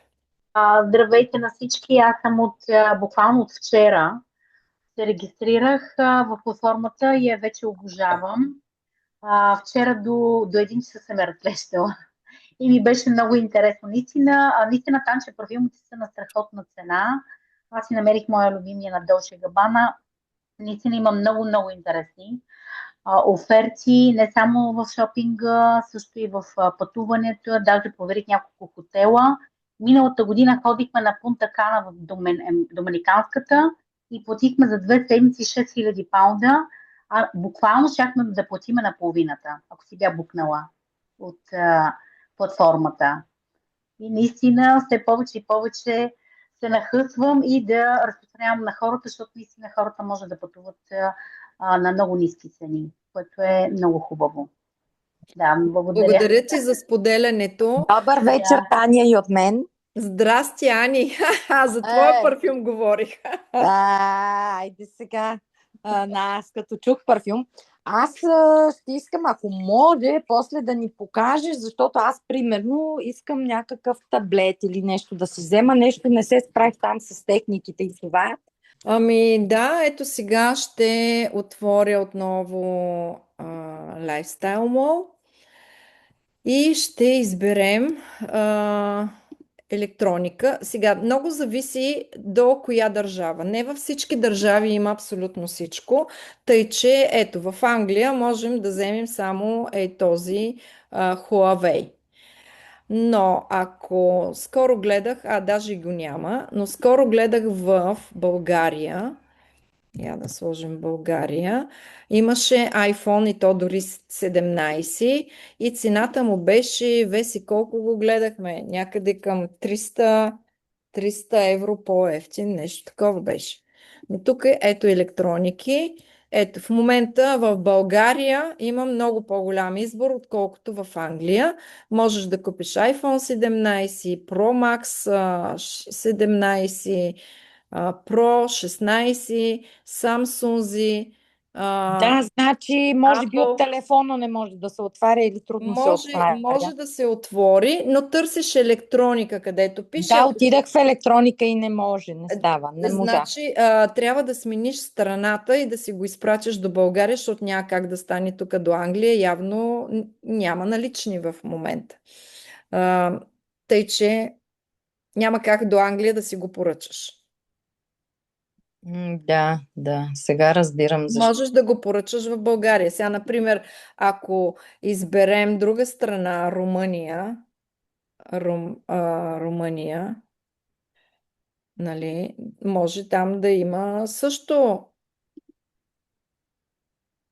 Здравейте на всички, аз съм буквално от вчера се регистрирах в платформата и я вече обожавам. Вчера до 1 часа се ме разглеждала и ми беше много интересно. Наистина там, че парфюмите са на страхотна цена. Аз си намерих моя любимия на Dolce Gabbana. Наистина има много, много интересни оферти, не само в шопинга, също и в пътуването. Даже проверих няколко хотела. Миналата година ходихме на Пунта Кана в Доминиканската и платихме за 2 седмици 6000 паунда, а буквално щяхме да платиме на половината, ако си бях букнала от платформата. И наистина все повече и повече се нахъсвам и да разпространявам на хората, защото наистина хората може да пътуват на много ниски цени, което е много хубаво. Да, благодаря. Благодаря ти за споделянето. Добър вечер, Да. Таня, и от мен. Здрасти, Ани! За твоя Е, парфюм говорих. айде сега. Аз като чух парфюм, аз ще искам, ако може, после да ни покажеш, защото аз, примерно, искам някакъв таблет или нещо да си взема. Нещо не се справих там с техниките и това. Ами да, ето сега ще отворя отново Lifestyle Mall и ще изберем електроника. Сега, много зависи до коя държава. Не във всички държави има абсолютно всичко. Тъй, че ето в Англия можем да вземем само този Huawei. Но ако скоро гледах, даже и го няма, но скоро гледах в България, я да сложим България, имаше iPhone и то дори 17 и цената му беше, веси колко го гледахме, някъде към 300 евро по-ефтин, нещо такова беше. Но тук ето електроники. Ето, в момента в България има много по-голям избор, отколкото в Англия. Можеш да купиш iPhone 17, Pro Max 17, Pro 16, Samsung, Да, значи, може би от Apple. телефона не може да се отваря или трудно се отваря. Може да се отвори, но търсиш електроника, където пише. Да, отидах в електроника и не може, не става, не можа. Значи, трябва да смениш страната и да си го изпратиш до България, защото няма как да стане тук до Англия. Явно няма налични в момента. Тъй, че няма как до Англия да си го поръчаш. Да, сега разбирам защо. Можеш да го поръчаш в България. Сега, например, ако изберем друга страна, Румъния, Румъния, нали, може там да има също.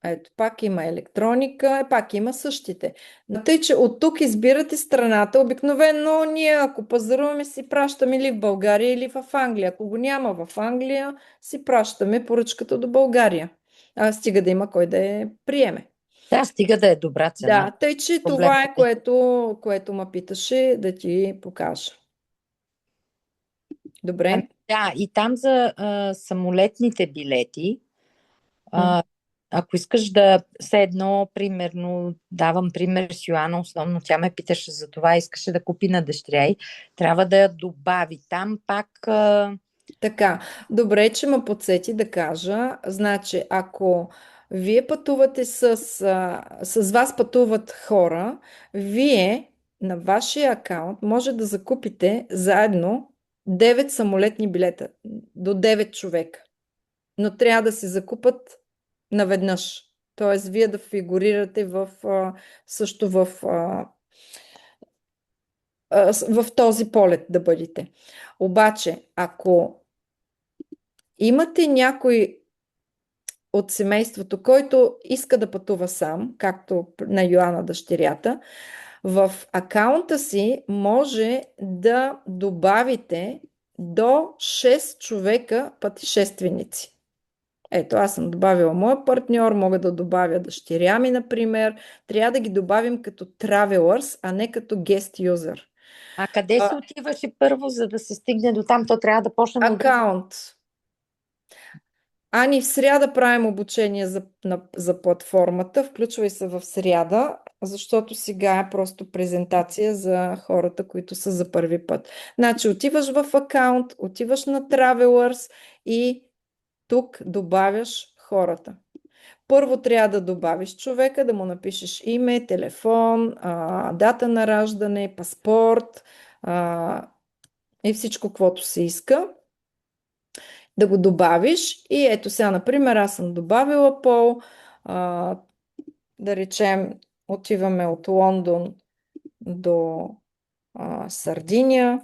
Ето, пак има електроника, пак има същите. Но тъй, че от тук избирате страната. Обикновено ние, ако пазаруваме, си пращаме или в България, или в Англия. Ако го няма в Англия, си пращаме поръчката до България. Стига да има кой да я приеме. Да, стига да е добра цена. Да, тъй, че Проблем това не е което ме питаше да ти покажа. Добре. Да, и там за самолетните билети, ако искаш да все едно, примерно, давам пример с Йоана, основно тя ме питаше за това, искаше да купи на дъщеря й, трябва да я добави. Там пак... Така, добре, че ме подсети да кажа. Значи, ако вие пътувате с вас пътуват хора, вие на вашия акаунт може да закупите заедно 9 самолетни билета до 9 човека. Но трябва да се закупат наведнъж. Тоест, вие да фигурирате също в този полет да бъдете. Обаче, ако имате някой от семейството, който иска да пътува сам, както на Йоана дъщерята, в акаунта си може да добавите до 6 човека пътешественици. Ето, аз съм добавила моя партньор, мога да добавя дъщеря ми, например. Трябва да ги добавим като travelers, а не като guest user. А къде се отиваше първо, за да се стигне до там? То трябва да почнем от... Акаунт. Ани, в сряда правим обучение за платформата. Включвай се в сряда, защото сега е просто презентация за хората, които са за първи път. Значи, отиваш в акаунт, отиваш на Travelers и тук добавяш хората. Първо трябва да добавиш човека, да му напишеш име, телефон, дата на раждане, паспорт и всичко, каквото се иска. Да го добавиш и ето сега, например, аз съм добавила Пол, да речем, отиваме от Лондон до Сардиния,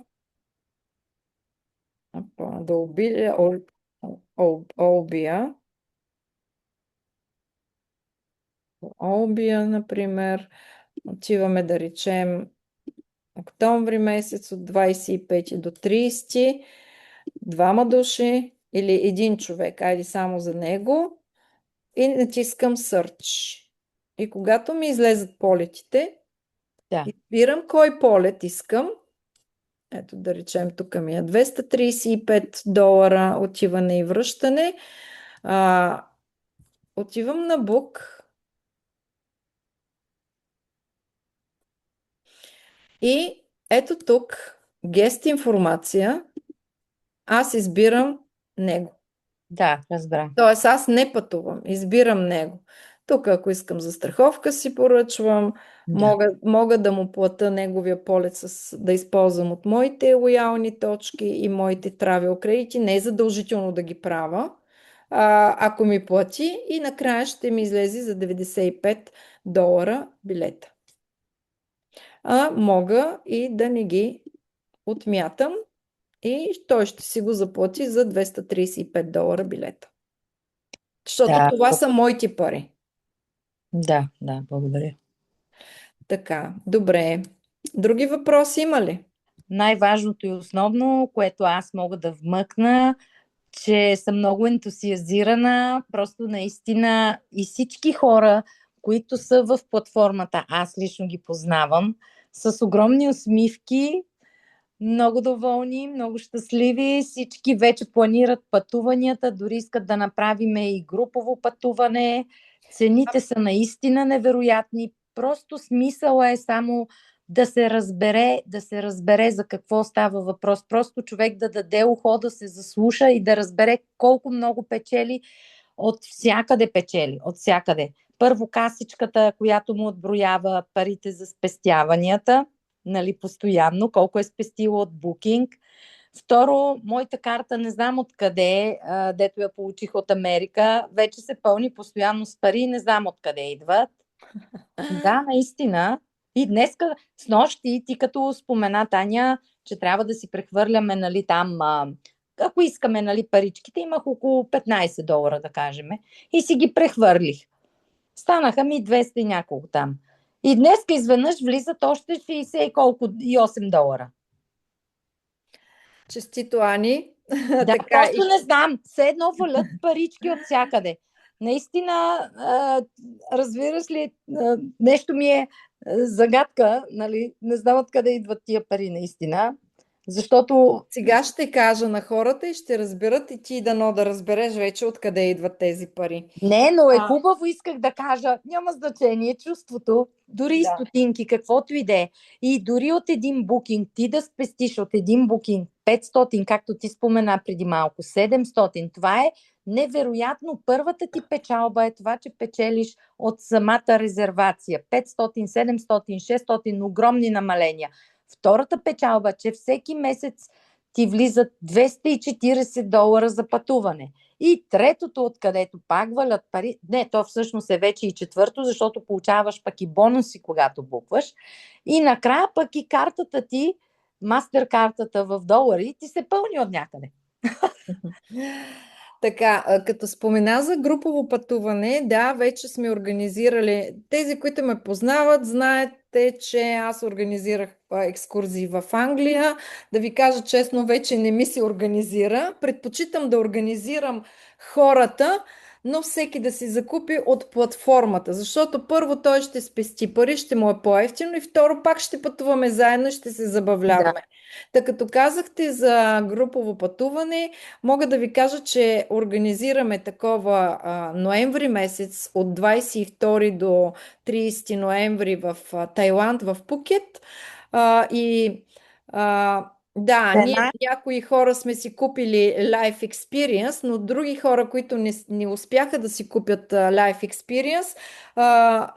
до Олбия, например, отиваме да речем октомври месец от 25 до 30, двама души или един човек, айде само за него и натискам Search. и когато ми излезат полетите, Да. избирам кой полет искам. Ето да речем, тук ми е $235 отиване и връщане. Отивам на Book и ето тук, гест информация, аз избирам него. Да, разбрах. Тоест аз не пътувам, избирам него. Тук, ако искам застраховка си поръчвам, Да. мога да му плата неговия полет да използвам от моите лоялни точки и моите травел кредити. Не е задължително да ги правя. Ако ми плати и накрая ще ми излезе за $95 билета. Мога и да не ги отмятам и той ще си го заплати за $235 билета. Защото Да, това са моите пари. да, благодаря. Така, добре. Други въпроси има ли? Най-важното и основно, което аз мога да вмъкна, че съм много ентусиазирана, просто наистина и всички хора, които са в платформата, аз лично ги познавам, с огромни усмивки, много доволни, много щастливи, всички вече планират пътуванията, дори искат да направим и групово пътуване, цените са наистина невероятни, просто смисъла е само да се разбере за какво става въпрос. Просто човек да даде ухо, да се заслуша и да разбере колко много печели, от всякъде печели, от всякъде. Първо касичката, която му отброява парите за спестяванията, нали, постоянно, колко е спестила от Booking. Второ, моята карта, не знам откъде, дето я получих от Америка, вече се пълни постоянно с пари, не знам откъде идват. Да, наистина. И днеска, с нощи, ти като спомена, Таня, че трябва да си прехвърляме, нали, там, ако искаме, нали, паричките, имах около $15, да кажем, и си ги прехвърлих. Станаха ми 200 и няколко там. И днеска изведнъж влизат още 60 и колко, и $8. Честито, Ани. Да, Така, просто не знам. Все едно валят парички от всякъде. Наистина, разбираш ли, нещо ми е загадка, нали? Не знам откъде идват тия пари наистина. Защото сега ще кажа на хората и ще разберат и ти дано да разбереш вече откъде идват тези пари. не, но е хубаво, исках да кажа, няма значение чувството, дори и Да. стотинки, каквото и да е. И дори от един букинг, ти да спестиш от един букинг 500, както ти спомена преди малко, 700, това е невероятно. Първата ти печалба е това, че печелиш от самата резервация. 500, 700, 600, огромни намаления. Втората печалба, че всеки месец ти влизат $240 за пътуване. И третото, откъдето пак валят пари, не, то всъщност е вече и четвърто, защото получаваш пък и бонуси, когато букваш. И накрая пък и картата ти, мастер-картата в долари, ти се пълни от някъде. Така, като спомена за групово пътуване, да, вече сме организирали. Тези, които ме познават, знаете, че аз организирах екскурзии в Англия. Да ви кажа честно, вече не ми се организира. Предпочитам да организирам хората, но всеки да си закупи от платформата, защото първо той ще спести пари, ще му е по-евтино и второ пак ще пътуваме заедно и ще се забавляваме. Да. Та като казахте за групово пътуване, мога да ви кажа, че организираме такова ноември месец от 22 до 30 ноември в Тайланд, в Пукет. Да, ние някои хора сме си купили Life Experience, но други хора, които не успяха да си купят Life Experience,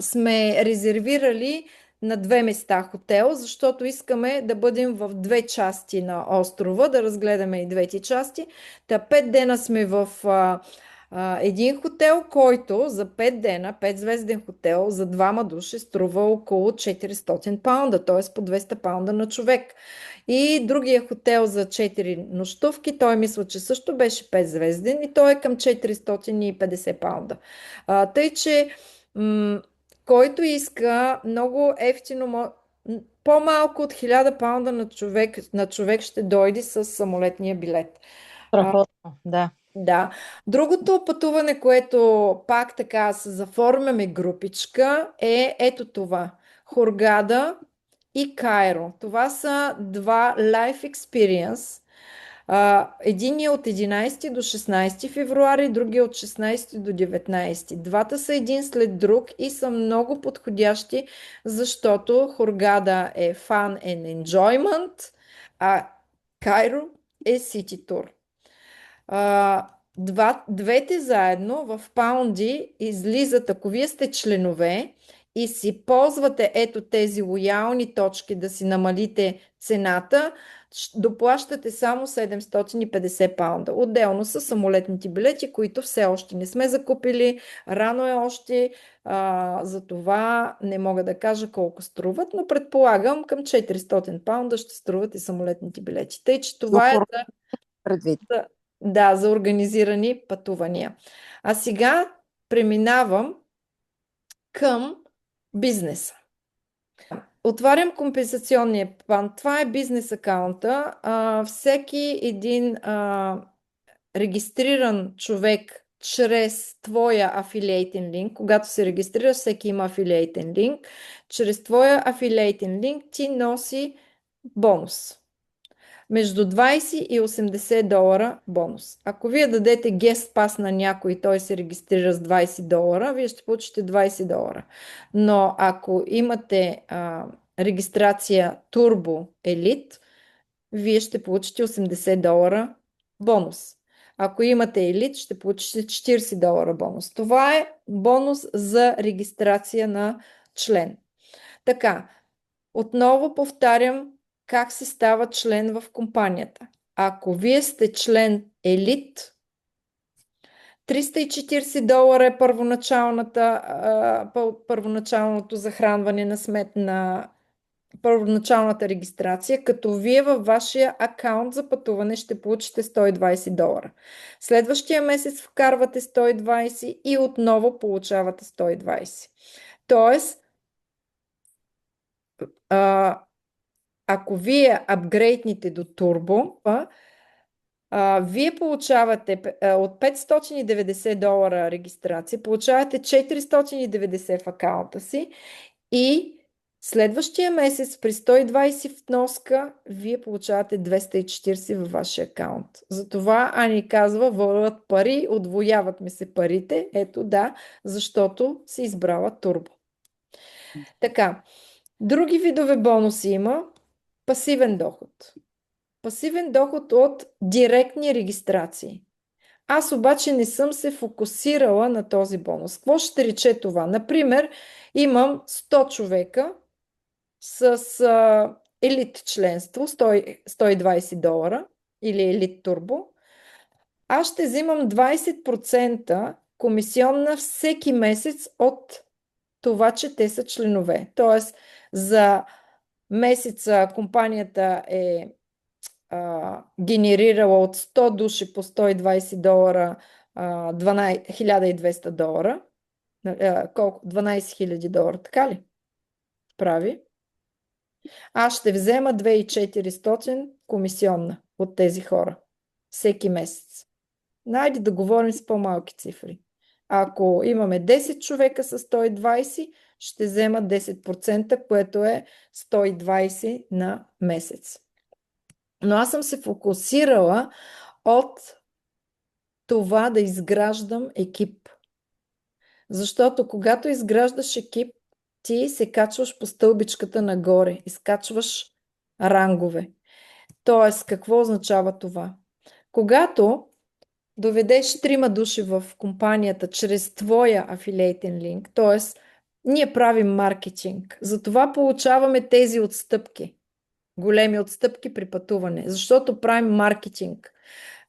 сме резервирали на 2 места хотел, защото искаме да бъдем в 2 части на острова, да разгледаме и двете части. Та 5 дена сме в един хотел, който за 5 дена, 5-звезден хотел за двама души струва около 400 паунда, т.е. по 200 паунда на човек. И другия хотел за 4 нощувки, той мисля, че също беше 5-звезден и той е към 450 паунда. Тъй, че който иска много ефтино, по-малко от 1000 паунда на човек ще дойде с самолетния билет. Страхотно, да. Да. Другото пътуване, което пак така се заформяме групичка, е ето това. Хургада и Кайро. Това са два life experience. Единият от 11 до 16 февруари, другия от 16 до 19. Двата са един след друг и са много подходящи, защото Хургада е fun and enjoyment, а Кайро е city tour. Двете заедно в паунди излизат, ако вие сте членове и си ползвате ето тези лоялни точки да си намалите цената, доплащате само 750 паунда. Отделно са самолетните билети, които все още не сме закупили. Рано е още, за това не мога да кажа колко струват, но предполагам към 400 паунда ще струват и самолетните билети. Тъй, че това е Оформи предвид. да, за организирани пътувания. А сега преминавам към бизнеса. Отварям компенсационния план. Това е бизнес акаунта. Всеки един регистриран човек чрез твоя афилиейтен линк, когато се регистрираш, всеки има афилиейтен линк, чрез твоя афилиейтен линк ти носи бонус. Между 20 и 80 долара бонус. Ако вие дадете guest pass на някой и той се регистрира с 20 долара, вие ще получите 20 долара. Но ако имате регистрация Turbo Elite, вие ще получите 80 долара бонус. Ако имате Elite, ще получите 40 долара бонус. Това е бонус за регистрация на член. Така, отново повтарям как се става член в компанията. Ако вие сте член Елит, 340 долара е първоначалното захранване на на първоначалната регистрация, като вие във вашия акаунт за пътуване ще получите 120 долара. Следващия месец вкарвате 120 и отново получавате 120. Тоест, ако вие апгрейдните до турбо, вие получавате от 590 долара регистрация, получавате 490 в акаунта си и следващия месец при 120 вноска, вие получавате 240 във вашия акаунт. Затова Ани казва, вълват пари, отвояват ми се парите. Ето да, защото си избрала турбо. Така, други видове бонуси има. Пасивен доход. Пасивен доход от директни регистрации. Аз обаче не съм се фокусирала на този бонус. Какво ще рече това? Например, имам 100 човека с елит членство, 120 долара или елит турбо. Аз ще взимам 20% комисионна всеки месец от това, че те са членове. Тоест, за месеца компанията е генерирала от 100 души по 120 долара 1200 долара. Колко? 12 000 долара, така ли? Прави. Аз ще взема 2400 комисионна от тези хора. Всеки месец. Найде да говорим с по-малки цифри. Ако имаме 10 човека с 120, ще взема 10%, което е 120 на месец. Но аз съм се фокусирала от това да изграждам екип. Защото когато изграждаш екип, ти се качваш по стълбичката нагоре, изкачваш рангове. Тоест, какво означава това? Когато доведеш 3 души в компанията чрез твоя афилиейтен линк, т.е. ние правим маркетинг, затова получаваме тези отстъпки, големи отстъпки при пътуване, защото правим маркетинг.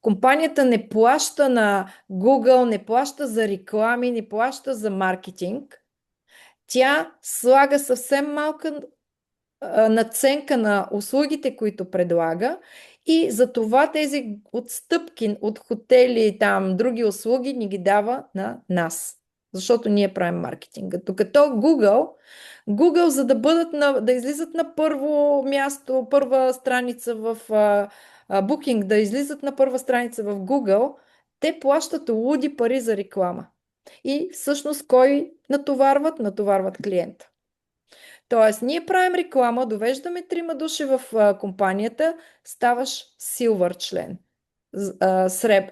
Компанията не плаща на Google, не плаща за реклами, не плаща за маркетинг. Тя слага съвсем малка надценка на услугите, които предлага и за това тези отстъпки от хотели, там, други услуги ни ги дава на нас. Защото ние правим маркетинга. Докато Google, за да да излизат на първо място, първа страница в Booking, да излизат на първа страница в Google, Те плащат луди пари за реклама. И всъщност кой натоварват? Натоварват клиента. Тоест, ние правим реклама, довеждаме трима души в компанията, ставаш силвър член,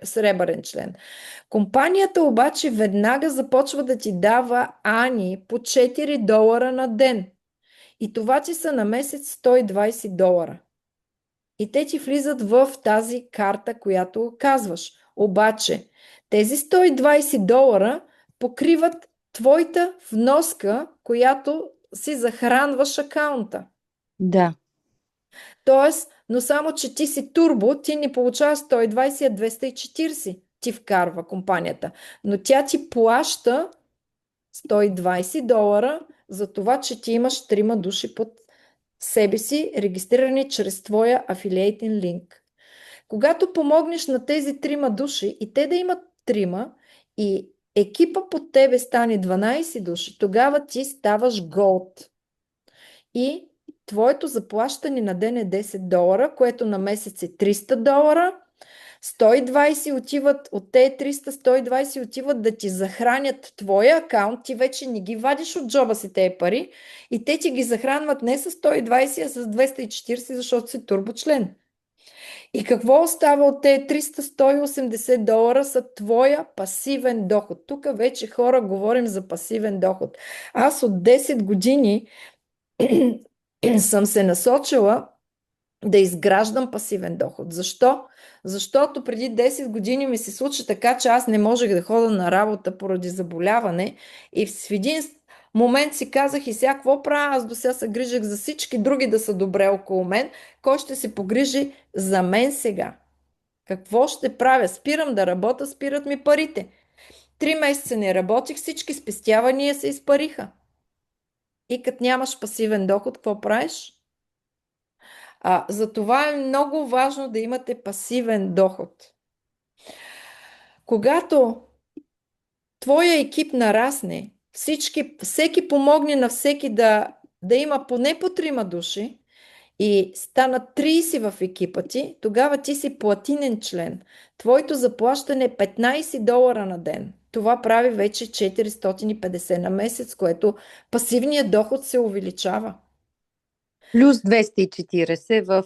сребърен член. Компанията обаче веднага започва да ти дава ани по $4 на ден. И това ти са на месец $120. И те ти влизат в тази карта, която казваш. Обаче, тези $120 покриват твоята вноска, която си захранваш акаунта. Да. Тоест, но само, че ти си турбо, ти не получаваш 120, а 240 ти вкарва компанията. Но тя ти плаща $120 за това, че ти имаш трима души под себе си, регистрирани чрез твоя афилиейтен линк. Когато помогнеш на тези трима души и те да имат трима и екипа под тебе стане 12 души, тогава ти ставаш голд. И твоето заплащане на ден е $10, което на месец е $300. 120 отиват, от тези 300, 120 отиват да ти захранят твоя акаунт, ти вече не ги вадиш от джоба си тези пари и те ти ги захранват не с 120, а с 240, защото си турбочлен. И какво остава от тези 300, $180 са твоя пасивен доход. Тук вече хора говорим за пасивен доход. Аз от 10 години съм се насочила да изграждам пасивен доход. Защо? Защото преди 10 години ми се случи така, че аз не можех да хода на работа поради заболяване и в един момент си казах и сега какво правя? Аз до сега се грижах за всички други да са добре около мен. Кой ще се погрижи за мен сега? Какво ще правя? Спирам да работя, спират ми парите. 3 месеца не работих, всички спестявания се изпариха. И като нямаш пасивен доход, какво правиш? Затова е много важно да имате пасивен доход. Когато твоя екип нарасне, всеки помогне на всеки да има поне по 3 души и станат 30 в екипа ти, тогава ти си платинен член. Твоето заплащане е $15 на ден. Това прави вече 450 на месец, което пасивният доход се увеличава. Плюс 240 в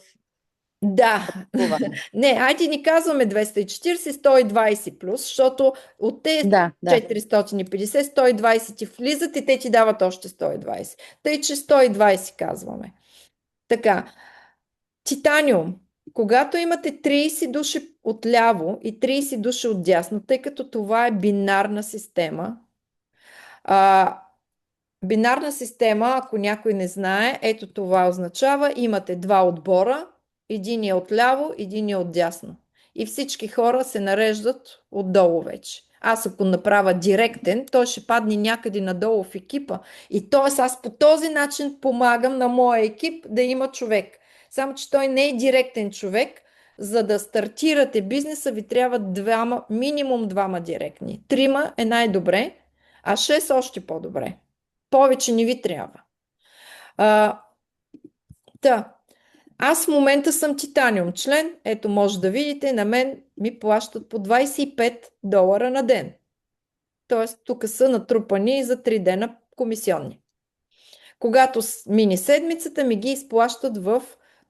Да, това. не, айде ни казваме 240, 120 плюс, защото от тези Да. 450, 120 ти влизат и те ти дават още 120. Тъй, че 120 казваме. Така, титаниум. Когато имате 30 души отляво и 30 души отдясно, тъй като това е бинарна система, бинарна система, ако някой не знае, ето това означава, имате два отбора, един е отляво, един е отдясно. И всички хора се нареждат отдолу вече. Аз ако направя директен, той ще падне някъде надолу в екипа. И т.е. аз по този начин помагам на моя екип да има човек. Само, че той не е директен човек. За да стартирате бизнеса, ви трябва минимум 2 директни. 3 е най-добре, а 6 още по-добре. Повече не ви трябва. Аз в момента съм титаниум член. Ето може да видите, на мен ми плащат по $25 на ден. Тоест тук са натрупани за 3 дена комисионни. Когато мини седмицата, ми ги изплащат в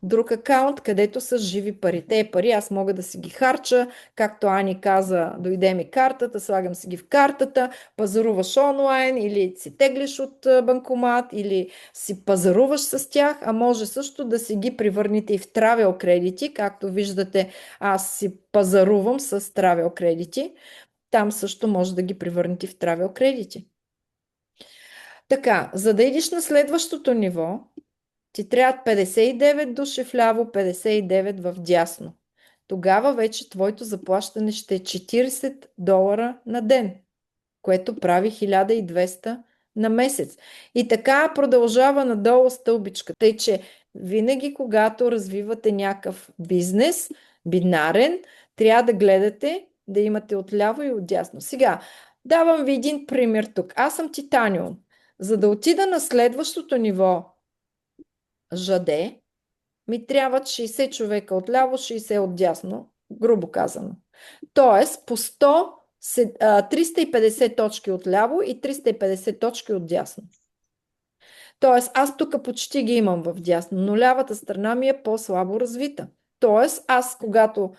друг акаунт, където са живи пари. Те пари аз мога да си ги харча, както Ани каза, дойде ми картата, слагам си ги в картата, пазаруваш онлайн или си теглиш от банкомат или си пазаруваш с тях, а може също да си ги привърнете и в travel кредити, както виждате аз си пазарувам с travel кредити, там също може да ги привърнете в travel кредити. Така, за да идиш на следващото ниво, ти трябват 59 души вляво, 59 в дясно. Тогава вече твоето заплащане ще е $40 на ден, което прави 1200 на месец. И така продължава надолу стълбичката. Тъй, че винаги, когато развивате някакъв бизнес, бинарен, трябва да гледате да имате отляво и отдясно. Сега, давам ви един пример тук. Аз съм титаниум. За да отида на следващото ниво жаде, ми трябват 60 човека отляво, 60 отдясно, грубо казано. Тоест по 350 точки отляво и 350 точки отдясно. Тоест аз тук почти ги имам в дясно, но лявата страна ми е по-слабо развита. Тоест аз, когато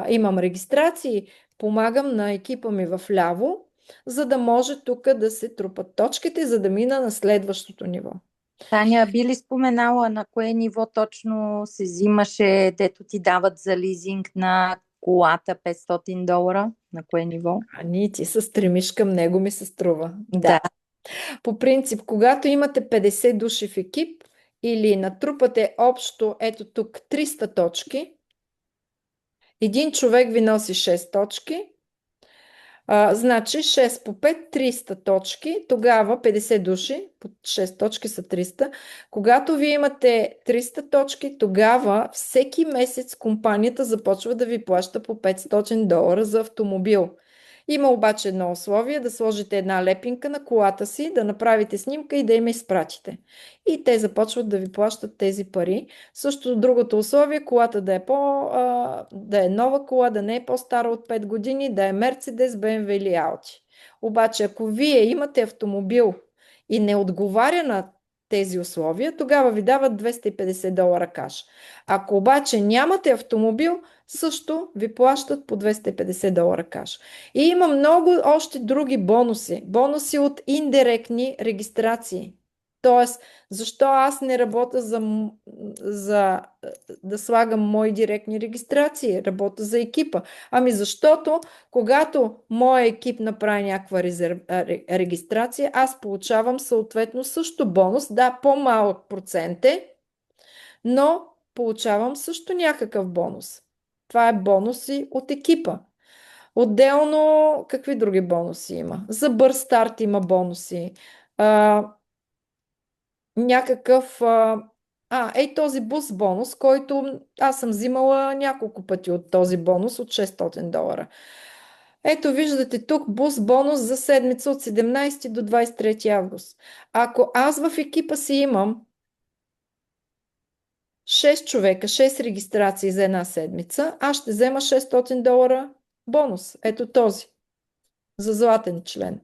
имам регистрации, помагам на екипа ми в ляво, за да може тук да се трупат точките, за да мина на следващото ниво. Таня, би ли споменала на кое ниво точно се взимаше, дето ти дават за лизинг на колата $500? На кое ниво? Ани, ти се стремиш към него, ми се струва. Да. По принцип, когато имате 50 души в екип или натрупате общо, ето тук, 300 точки, един човек ви носи 6 точки, значи 6 по 5, 300 точки, тогава 50 души, по 6 точки са 300. Когато вие имате 300 точки, тогава всеки месец компанията започва да ви плаща по $500 за автомобил. Има обаче едно условие, да сложите една лепинка на колата си, да направите снимка и да им изпратите. И те започват да ви плащат тези пари. Също другото условие, колата да е нова кола, да не е по-стара от 5 години, да е Мерцедес, БМВ или Ауди. Обаче, ако вие имате автомобил и не отговаря на тези условия, тогава ви дават $250 каш. Ако обаче нямате автомобил, също ви плащат по $250 каш. И има много още други бонуси. Бонуси от индиректни регистрации. Тоест, защо аз не работя за да слагам мои директни регистрации? Работя за екипа. Ами защото, когато моя екип направи някаква регистрация, аз получавам съответно също бонус. Да, по-малък процент е, но получавам също някакъв бонус. Това е бонуси от екипа. Отделно, какви други бонуси има? За бърз старт има бонуси. Някакъв... ей този бус бонус, който аз съм взимала няколко пъти от този бонус от $600. Ето виждате тук бус бонус за седмица от 17 до 23 август. Ако аз в екипа си имам 6 човека, 6 регистрации за една седмица, аз ще взема $600 бонус. Ето този. За златен член.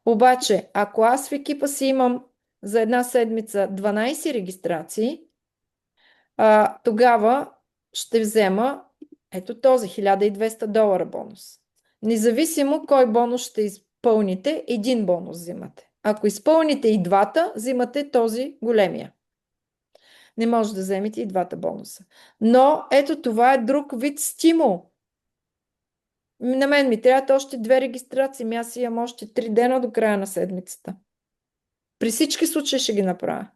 Обаче, ако аз в екипа си имам за една седмица 12 регистрации, тогава ще взема ето този $1200 бонус. Независимо кой бонус ще изпълните, един бонус взимате. Ако изпълните и двата, взимате този големия. Не може да вземете и двата бонуса. Но ето това е друг вид стимул. На мен ми трябват още 2 регистрации. Аз имам още 3 дена до края на седмицата. При всички случаи ще ги направя.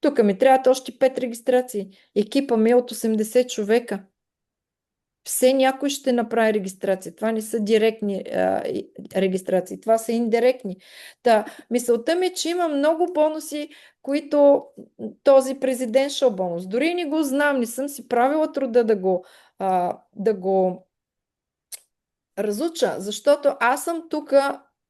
Тук ми трябват още 5 регистрации. Екипа ми е от 80 човека. Все някой ще направи регистрация. Това не са директни регистрации. Това са индиректни. Мисълта ми е, че има много бонуси, които този президентшъл бонус. Дори не го знам, не съм си правила труда да го разуча, защото аз съм тук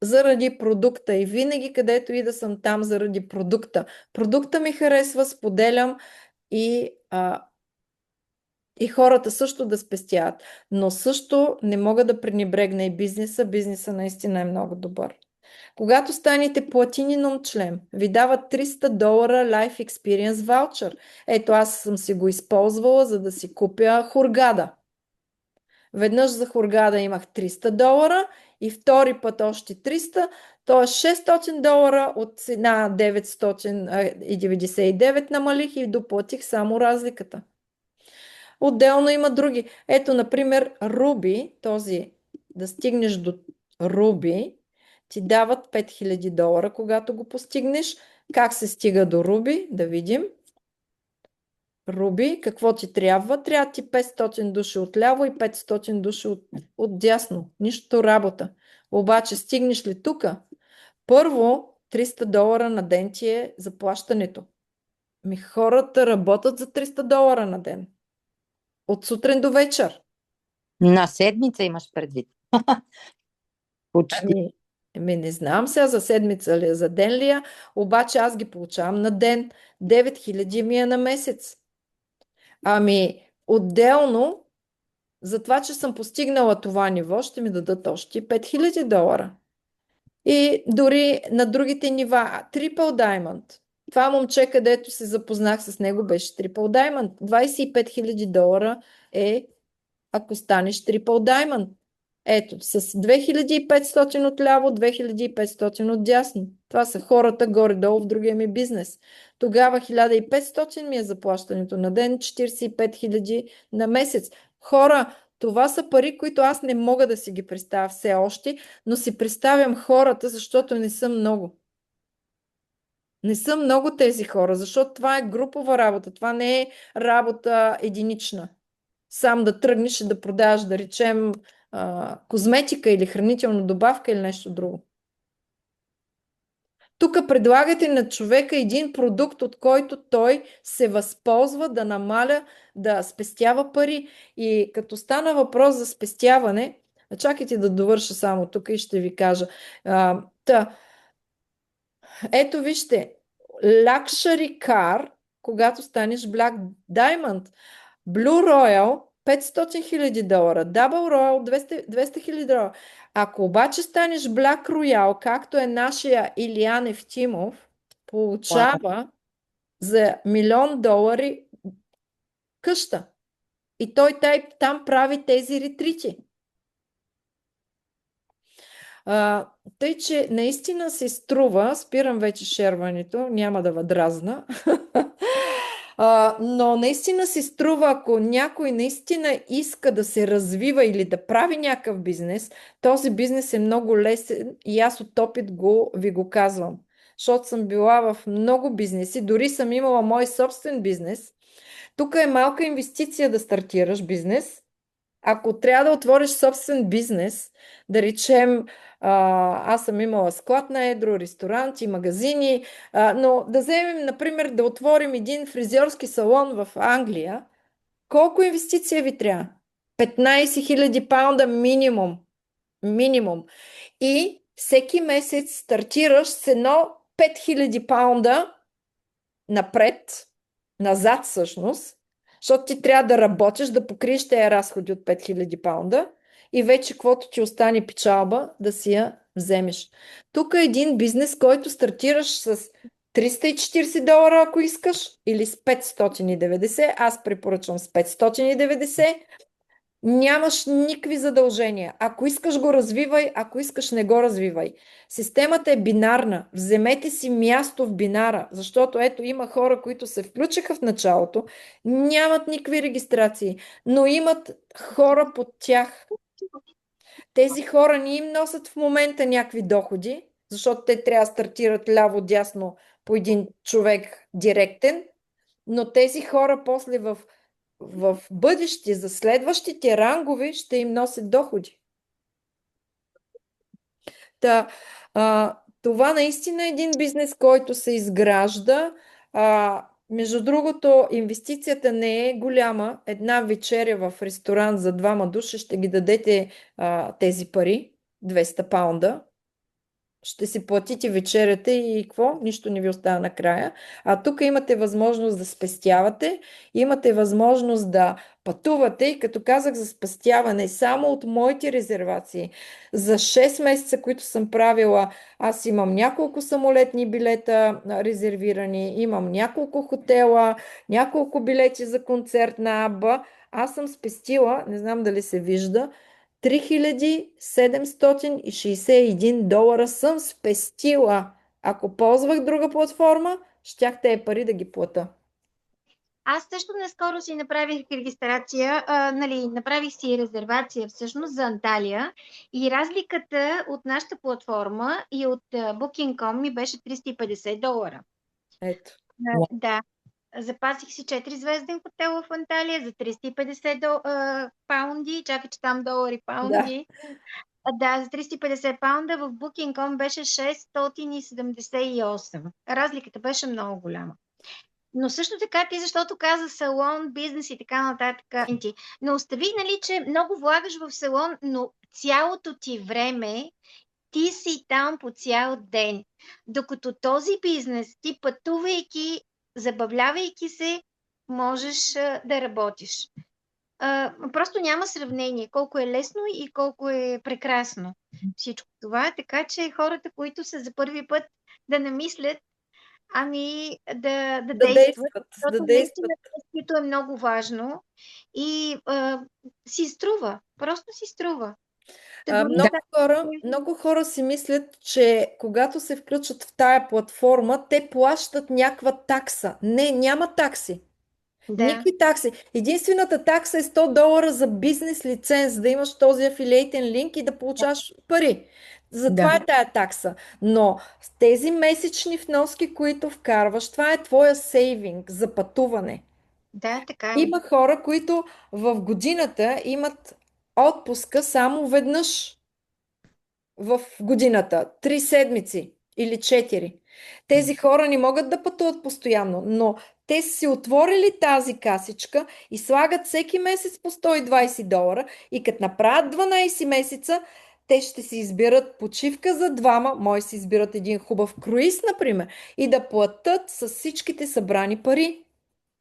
заради продукта и винаги където и да съм там заради продукта. Продукта ми харесва, споделям и хората също да спестяват. Но също не мога да пренебрегна и бизнеса. Бизнеса наистина е много добър. Когато станете платининум член, ви дават $300 Life Experience Voucher. Ето аз съм си го използвала, за да си купя Хургада. Веднъж за Хургада имах $300 и втори път още 300, т.е. $600 от цена 999 намалих и доплатих само разликата. Отделно има други. Ето, например, Руби, да стигнеш до Руби, ти дават $5000, когато го постигнеш. Как се стига до Руби? Да видим. Руби, какво ти трябва? Трябва ти 500 души отляво и 500 души от дясно. Нищо работа. Обаче стигнеш ли тук? Първо, $300 на ден ти е заплащането. Хората работят за $300 на ден. От сутрин до вечер. На седмица имаш предвид. Почти. Не знам сега за седмица ли е, за ден ли е, обаче аз ги получавам на ден. 9000 ми е на месец. Отделно За това, че съм постигнала това ниво, ще ми дадат още $5000. И дори на другите нива, Triple Diamond. Това момче, където се запознах с него, беше Triple Diamond. $25,000 е, ако станеш Triple Diamond. Ето, с 2500 отляво, 2500 отдясно. Това са хората горе-долу в другия ми бизнес. Тогава 1500 ми е заплащането на ден, 45 000 на месец. Хора, това са пари, които аз не мога да си ги представя все още, но си представям хората, защото не са много. Не са много тези хора, защото това е групова работа. Това не е работа единична. Сам да тръгнеш и да продаваш, да речем, козметика или хранителна добавка или нещо друго. Тук предлагате на човека един продукт, от който той се възползва да намаля, да спестява пари. И като стана въпрос за спестяване, чакайте да довърша само тук и ще ви кажа. Ето вижте, Luxury Car, когато станеш Black Diamond, Blue Royal $500,000, Double Royal $200,000. Ако обаче станеш Black Royal, както е нашия Илиян Евтимов, получава за $1,000,000 къща. И той там прави тези ретрити. Тъй, че наистина се струва, спирам вече шерването, няма да въдразна, но наистина се струва, ако някой наистина иска да се развива или да прави някакъв бизнес, този бизнес е много лесен и аз от опит ви го казвам. Защото съм била в много бизнеси, дори съм имала мой собствен бизнес. Тук е малка инвестиция да стартираш бизнес. Ако трябва да отвориш собствен бизнес, да речем, аз съм имала склад на едро, ресторанти, магазини, но да вземем, например, да отворим един фризьорски салон в Англия, колко инвестиция ви трябва? 15 000 паунда минимум. Минимум. И всеки месец стартираш с едно 5000 паунда напред, назад всъщност, защото ти трябва да работиш, да покриеш тези разходи от 5000 паунда и вече каквото ти остане печалба, да си я вземеш. Тук е един бизнес, който стартираш с $340, ако искаш, или с 590. Аз препоръчвам с 590. Нямаш никакви задължения. Ако искаш го развивай, ако искаш не го развивай. Системата е бинарна. Вземете си място в бинара, защото ето има хора, които се включиха в началото, нямат никакви регистрации, но имат хора под тях. Тези хора не им носят в момента някакви доходи, защото те трябва да стартират ляво-дясно по един човек директен, но тези хора после в бъдеще, за следващите рангове ще им носят доходи. Това наистина е един бизнес, който се изгражда. Между другото, инвестицията не е голяма. Една вечеря в ресторант за 2 души ще ги дадете тези пари, 200 паунда. Ще си платите вечерята и какво? Нищо не ви остава накрая. А тук имате възможност да спестявате, имате възможност да пътувате и като казах за спестяване, само от моите резервации за 6 месеца, които съм правила, аз имам няколко самолетни билета резервирани, имам няколко хотела, няколко билети за концерт на Аба. Аз съм спестила, не знам дали се вижда, $3,761 съм спестила. Ако ползвах друга платформа, щях тези пари да ги плата. Аз също наскоро си направих регистрация, направих си резервация всъщност за Анталия и разликата от нашата платформа и от Booking.com ми беше $350. Ето. Да. Запасих си 4-звезден хотел в Анталия за 350 паунди. Чакай, че там долари, паунди. Да, за 350 паунда в Booking.com беше 678. Разликата беше много голяма. Но също така ти, защото каза салон, бизнес и така нататък. Но остави, нали, че много влагаш в салон, но цялото ти време ти си там по цял ден. Докато този бизнес, ти пътувайки, забавлявайки се, можеш да работиш. просто няма сравнение колко е лесно и колко е прекрасно всичко това. Така че хората, които са за първи път да намислят, ами да Да действат, действат, да защото наистина действат. действието е много важно и си струва, просто си струва. Та дори Да, Много хора си мислят, че когато се включат в тая платформа, те плащат някаква такса. Не, няма такси. да, Никакви такси. Единствената такса е $100 за бизнес лиценз, да имаш този афилиейтен линк и да получаваш пари. Затова да. е тая такса. Но с тези месечни вноски, които вкарваш, това е твоя сейвинг за пътуване. да, така е. Има хора, които в годината имат отпуска само веднъж в годината, 3 седмици или 4. Тези хора не могат да пътуват постоянно, но те са си отворили тази касичка и слагат всеки месец по $120 и като направят 12 месеца, те ще си изберат почивка за двама, може си изберат един хубав круиз, например, и да платят с всичките събрани пари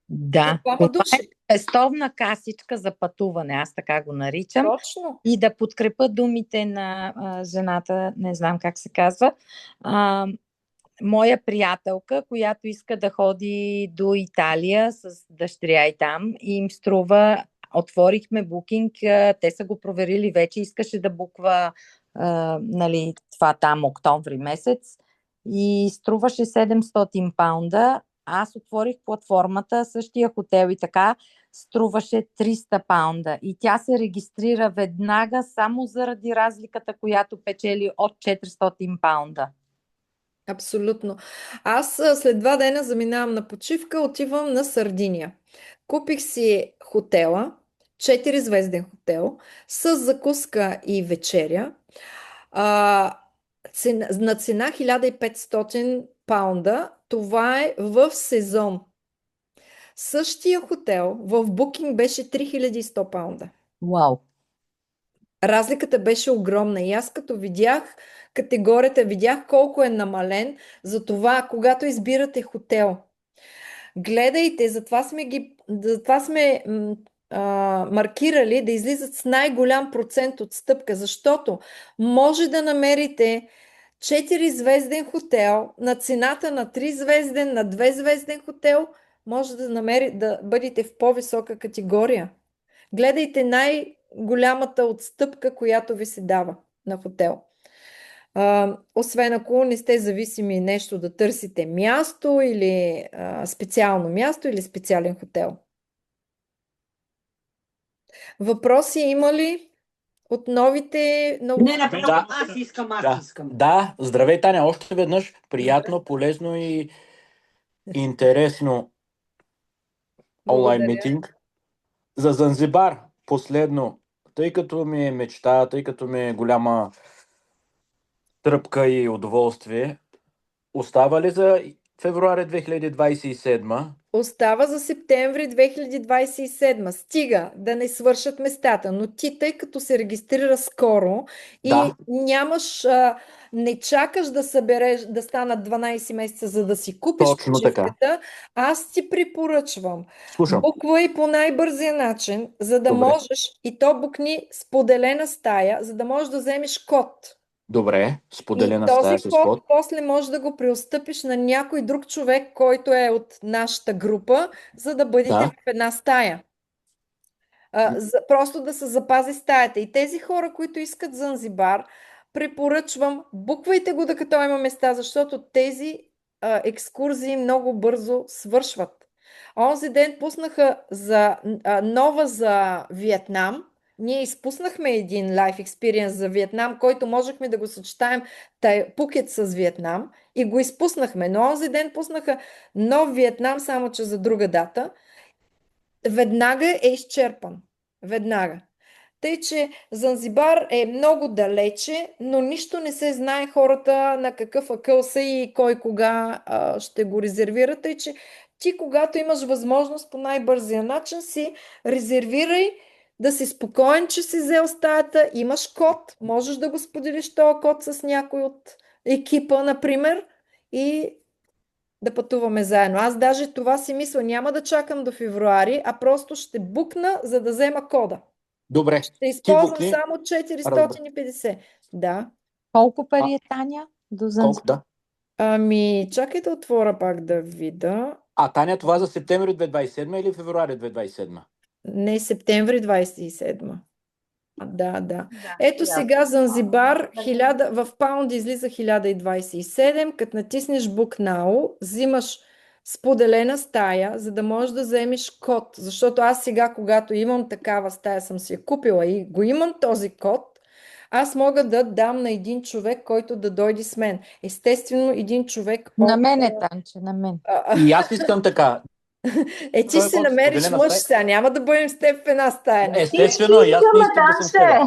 за Да, двама това е души. пестовна касичка за пътуване, аз така го наричам. Точно. И да подкрепя думите на жената, не знам как се казва, моя приятелка, която иска да ходи до Италия с дъщеря и там, и им струва, отворихме букинг, те са го проверили вече, искаше да буква нали, това там октомври месец и струваше 700 паунда. Аз отворих платформата, същия хотел и така, струваше 300 паунда. И тя се регистрира веднага само заради разликата, която печели от 400 паунда. Абсолютно. Аз след 2 дена заминавам на почивка, отивам на Сардиния. Купих си хотела, 4-звезден хотел, с закуска и вечеря, на цена 1500 паунда. Това е в сезон. Същия хотел в букинг беше 3100 паунда. Вау! Разликата беше огромна и аз като видях категорията, видях колко е намален, затова когато избирате хотел, гледайте, затова сме маркирали да излизат с най-голям процент отстъпка, защото може да намерите 4-звезден хотел на цената на 3-звезден, на 2-звезден хотел, може да бъдете в по-висока категория. Гледайте най-голямата отстъпка, която ви се дава на хотел. Освен ако не сте зависими нещо да търсите място или специално място или специален хотел. Въпроси има ли от новите? Не, направо, Да. аз искам. Да, здравей, Таня, още веднъж. Приятно, полезно и интересно онлайн Благодаря. митинг. За Занзибар, последно, тъй като ми е мечта, тъй като ми е голяма тръпка и удоволствие, остава ли за февруари 2027? Остава за септември 2027. Стига да не свършат местата. Но ти, тъй като се регистрира скоро и Да. не чакаш да събереш, да станат 12 месеца, за да си купиш Точно така. почивката, аз ти препоръчвам. Слушам. Буквай по най-бързия начин, за да Добре. можеш, и то букни споделена стая, за да можеш да вземеш код. Добре, И споделена този стая с код код. после може да го преотстъпиш на някой друг човек, който е от нашата група, за да бъдете Да. в една стая. Просто да се запази стаята. И тези хора, които искат Занзибар, препоръчвам, буквайте го докато има места, защото тези екскурзии много бързо свършват. Онзи ден пуснаха нова за Виетнам. Ние изпуснахме един лайф експириенс за Виетнам, който можехме да го съчетаем Пукет с Виетнам и го изпуснахме. Но онзи ден пуснаха нов Виетнам, само че за друга дата. Веднага е изчерпан. Веднага. Тъй, че Занзибар е много далече, но нищо не се знае хората на какъв акъл са и кой кога ще го резервира. Тъй, че ти, когато имаш възможност по най-бързия начин, си резервирай, да си спокоен, че си взел стаята, имаш код, можеш да го споделиш този код с някой от екипа, например, и да пътуваме заедно. Аз даже това си мисля, няма да чакам до февруари, а просто ще букна, за да взема кода. Добре, Ще ти използвам букни. само Разбра. 450. Да. Колко пари е, Таня? До Колко Занзибар? да? Ами, чакай да отворя пак да видя. Таня, това за септември 2027 или февруари 2027? Не, септември 27. Да. Да, Ето ясно. сега Занзибар, Нали? 1000, в паунди излиза 1027. Като натиснеш Book Now, взимаш споделена стая, за да можеш да вземеш код. Защото аз сега, когато имам такава стая, съм си я купила и го имам този код, аз мога да дам на един човек, който да дойде с мен. Естествено, един човек На от... мен е, Танче, на мен. И аз искам така. Ти Той ще е си код намериш споделена мъж стая. сега, няма да бъдем с теб в една стая. Не. Естествено, и аз не искам да съм с тебе.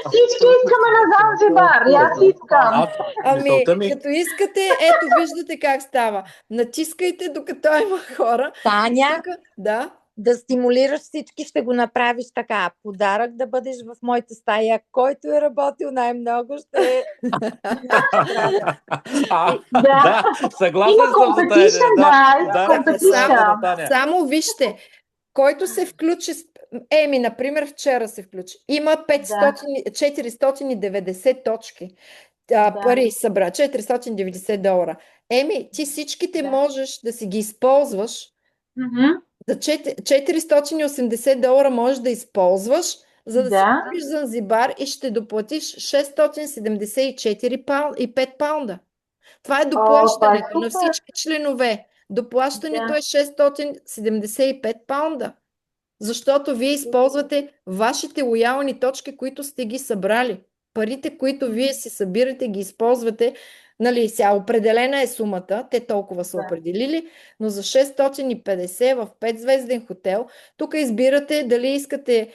Всички искаме на Занзибар. И аз искам. Аз, Ами, мисълта ми, като искате, ето виждате как става. Натискайте, докато има хора. Таня, Тук, да. да стимулираш всички, ще го направиш така. Подарък да бъдеш в моята стая. Който е работил най-много, ще... да, съгласен Има съм за тази competition, идея. guys. Да, Competition. Таня. Само вижте, който се включи, Еми, например, вчера се включи, има 500, 490 точки. Да. Пари събра, $490. Еми, ти всичките Да. можеш да си ги използваш. Мгм. За $480 можеш да използваш, за да си Да. купиш Занзибар и ще доплатиш 674 и 5 паунда. Това е това е доплащането на супер. всички членове. Доплащането Да. е 675 паунда. Защото вие използвате вашите лоялни точки, които сте ги събрали. Парите, които вие си събирате, ги използвате. Нали, сега определена е сумата, те толкова са Да. определили, но за 650 в 5-звезден хотел, тук избирате дали искате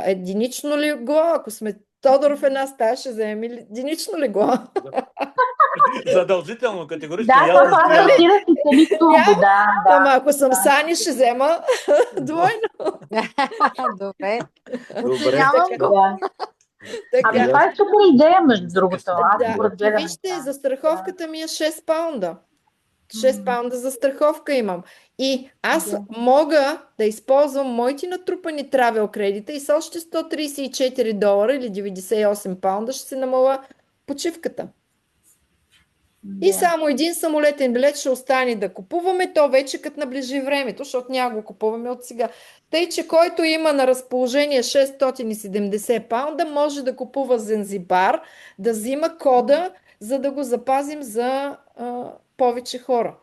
единично легло, ако сме Тодоров една стая, ще вземем единично легло. Задължително, категорично. Да, и аз това настоявам. стартира си цели турбо, да. Ама ако съм Сани, ще взема двойно. Добре. Добре. Нямам Така. го. Да. Ами Така. това е супер идея, между другото. Аз Да, го разгледам. вижте, застраховката ми е 6 паунда. 6 паунда за страховка имам. И аз Да. мога да използвам моите натрупани травел кредита и с още $134 или 98 паунда ще се намаля почивката. И само един самолетен билет ще остане да купуваме, то вече като наближи времето, защото няма го купуваме от сега. Тъй, че който има на разположение 670 паунда, може да купува Занзибар, да взима кода, за да го запазим за повече хора.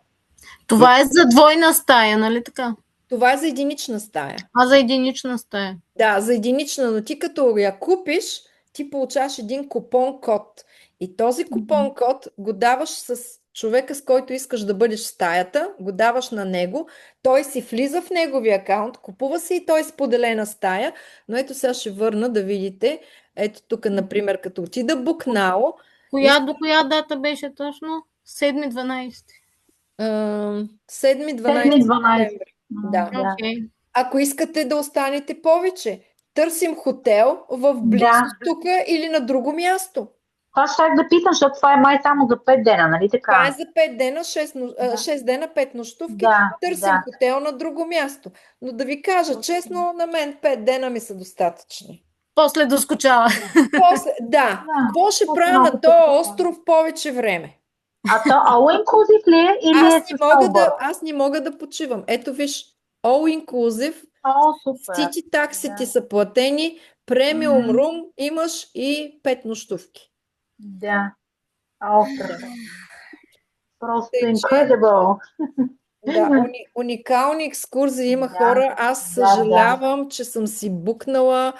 Това е за двойна стая, нали така? Това е за единична стая. А за единична стая. Да, за единична, но ти като я купиш, ти получаваш един купон код. И този купон код го даваш с човека, с който искаш да бъдеш в стаята, го даваш на него, той си влиза в неговия акаунт, купува си и той споделена стая, но ето сега ще върна да видите, ето тук, например, като отида Book Now, До коя дата беше точно? 7-12. 7-12 7-12. септември. Да. Да. Окей. Ако искате да останете повече, търсим хотел в близост Да. тук или на друго място. Това ще да питам, защото това е май само за 5 дена, нали така? Това е за 5 дена, 6 дена, 5 нощувки. Да, Търсим да. хотел на друго място. Но да ви кажа честно, на мен 5 дена ми са достатъчни. После доскочава. Да, какво ще после правя малко на този по-късно. остров повече време? А то all inclusive ли е или е с Аз не мога да почивам. Ето виж, all inclusive, О, супер. всички таксите Да. са платени, премиум Мгм. рум имаш и 5 нощувки. Да. Просто Тъй, че- incredible. Да, уникални екскурзии има Да, хора. Аз да, съжалявам, че съм си букнала.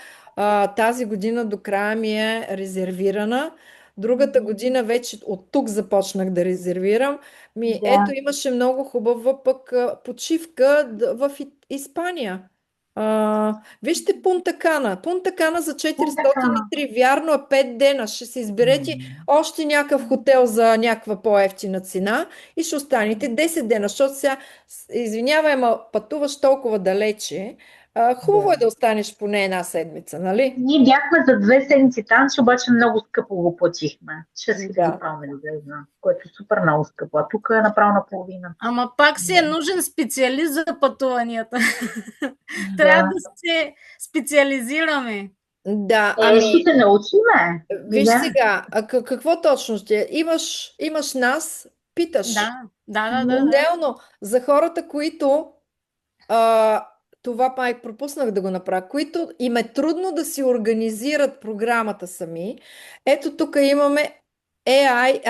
Тази година до края ми е резервирана. Другата година вече от тук започнах да резервирам. Да. Ето имаше много хубава пък почивка в Испания. Вижте Пунта Кана. Пунта Кана за 403. Вярно е 5 дена. Ще се изберете още някакъв хотел за някаква по-евтина цена и ще останете 10 дена, защото сега, извинявай, ама пътуваш толкова далече, Хубаво е Да. да останеш поне една седмица, нали? Ние бяхме за 2 седмици там, че обаче много скъпо го платихме. 6000 Да. паунда ли да знам, което е супер много скъпо. А тук е направо на половина. Ама пак си е Да. нужен специалист за пътуванията. Трябва Да. да се специализираме. Да, Ще се научиме. виж Да. сега, какво точно ще имаш нас, питаш. Да. Отделно, за хората, които това пак пропуснах да го направя, които им е трудно да си организират програмата сами. Ето тук имаме AI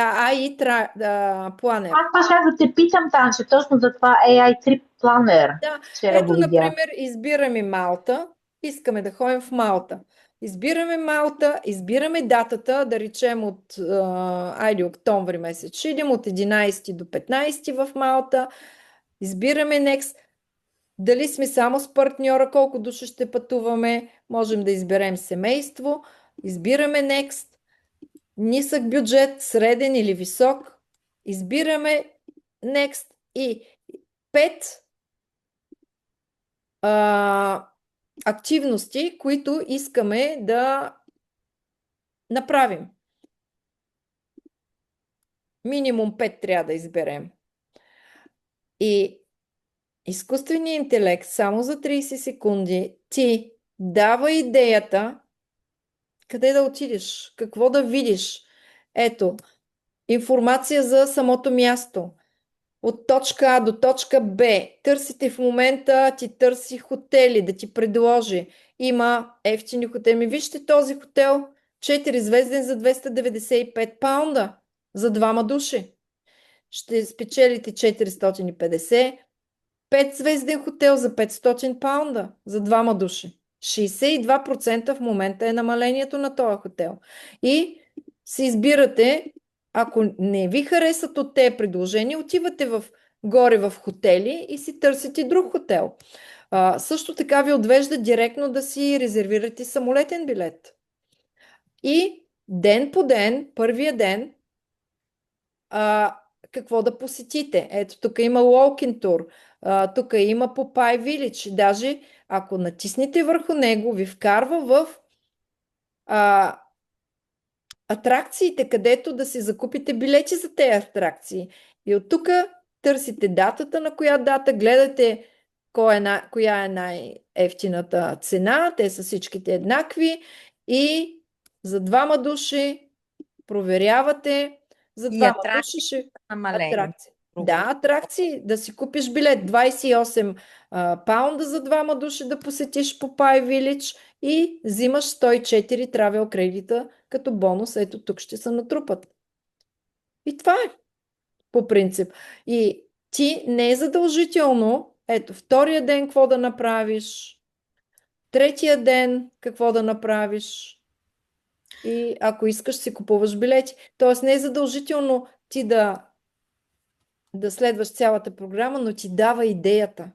планер. Аз това ще да те питам, Танче, точно за това AI Trip Planner. Да, Вчера го ето, видях. например, избираме Малта. Искаме да ходим в Малта. Избираме Малта, избираме датата, да речем от октомври месец. Ще идем от 11 до 15 в Малта. Избираме Next. Дали сме само с партньора, колко души ще пътуваме, можем да изберем семейство. Избираме Next. Нисък бюджет, среден или висок. Избираме Next и 5 активности, които искаме да направим. Минимум 5 трябва да изберем. И изкуственият интелект само за 30 секунди ти дава идеята къде да отидеш, какво да видиш. Ето, информация за самото място. От точка А до точка Б. Търсите в момента, ти търси хотели да ти предложи. Има ефтини хотели. Вижте този хотел, 4 звезден за 295 паунда за двама души. Ще спечелите 450. 5 звезден хотел за 500 паунда за двама души. 62% в момента е намалението на този хотел. И си избирате, ако не ви харесат от тези предложения, отивате горе в хотели и си търсите друг хотел. Също така ви отвежда директно да си резервирате самолетен билет. И ден по ден, първия ден, какво да посетите. Ето, тук има Walking Tour, тук има Popeye Village. Даже ако натиснете върху него, ви вкарва в атракциите, където да си закупите билети за тези атракции. И от тук търсите датата, на коя дата, гледате коя е най-ефтината цена, те са всичките еднакви и за двама души проверявате, за И двама атракции души ще... намалени. Атракции. Да, атракции. Да си купиш билет 28 паунда за двама души да посетиш Popeye Village и взимаш 104 travel кредита като бонус. Ето тук ще се натрупат. И това е по принцип. И ти не е задължително, ето, втория ден какво да направиш, третия ден какво да направиш и ако искаш си купуваш билети. Тоест не е задължително ти да следваш цялата програма, но ти дава идеята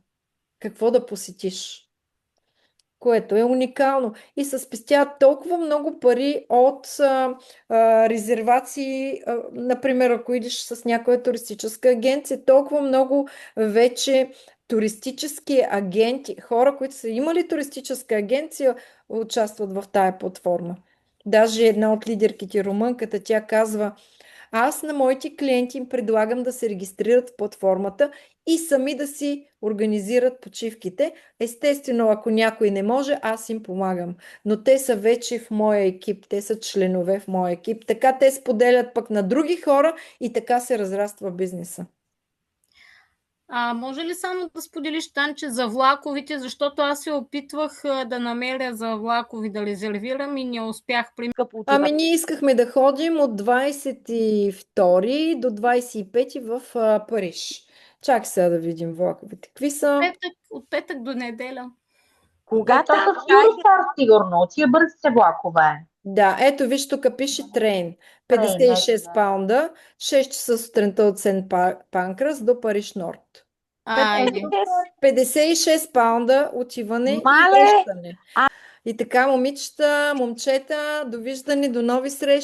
какво да посетиш, което е уникално. И се спестяват толкова много пари от резервации. Например, ако идеш с някоя туристическа агенция, толкова много вече туристически агенти, хора, които са имали туристическа агенция, участват в тая платформа. Даже една от лидерките, румънката, тя казва: аз на моите клиенти им предлагам да се регистрират в платформата и сами да си организират почивките. Естествено, ако някой не може, аз им помагам. Но те са вече в моя екип, те са членове в моя екип. Така те споделят пък на други хора и така се разраства бизнеса. Може ли само да споделиш, Танче, за влаковите, защото аз се опитвах да намеря за влакови да резервирам и не успях. Ами ние искахме да ходим от 22 до 25 в Париж. Чакай сега да видим влаковете. Какви са? От петък до неделя. Кога Това са Eurostar, сигурно. Тия бързите влакове. Да, ето виж, тук пише трейн. 56 паунда, 6 часа сутринта от Сен Панкрас до Париж Норд. Айде. 56 паунда отиване и Мале! връщане. И така, момичета, момчета, довиждане, до нови срещи.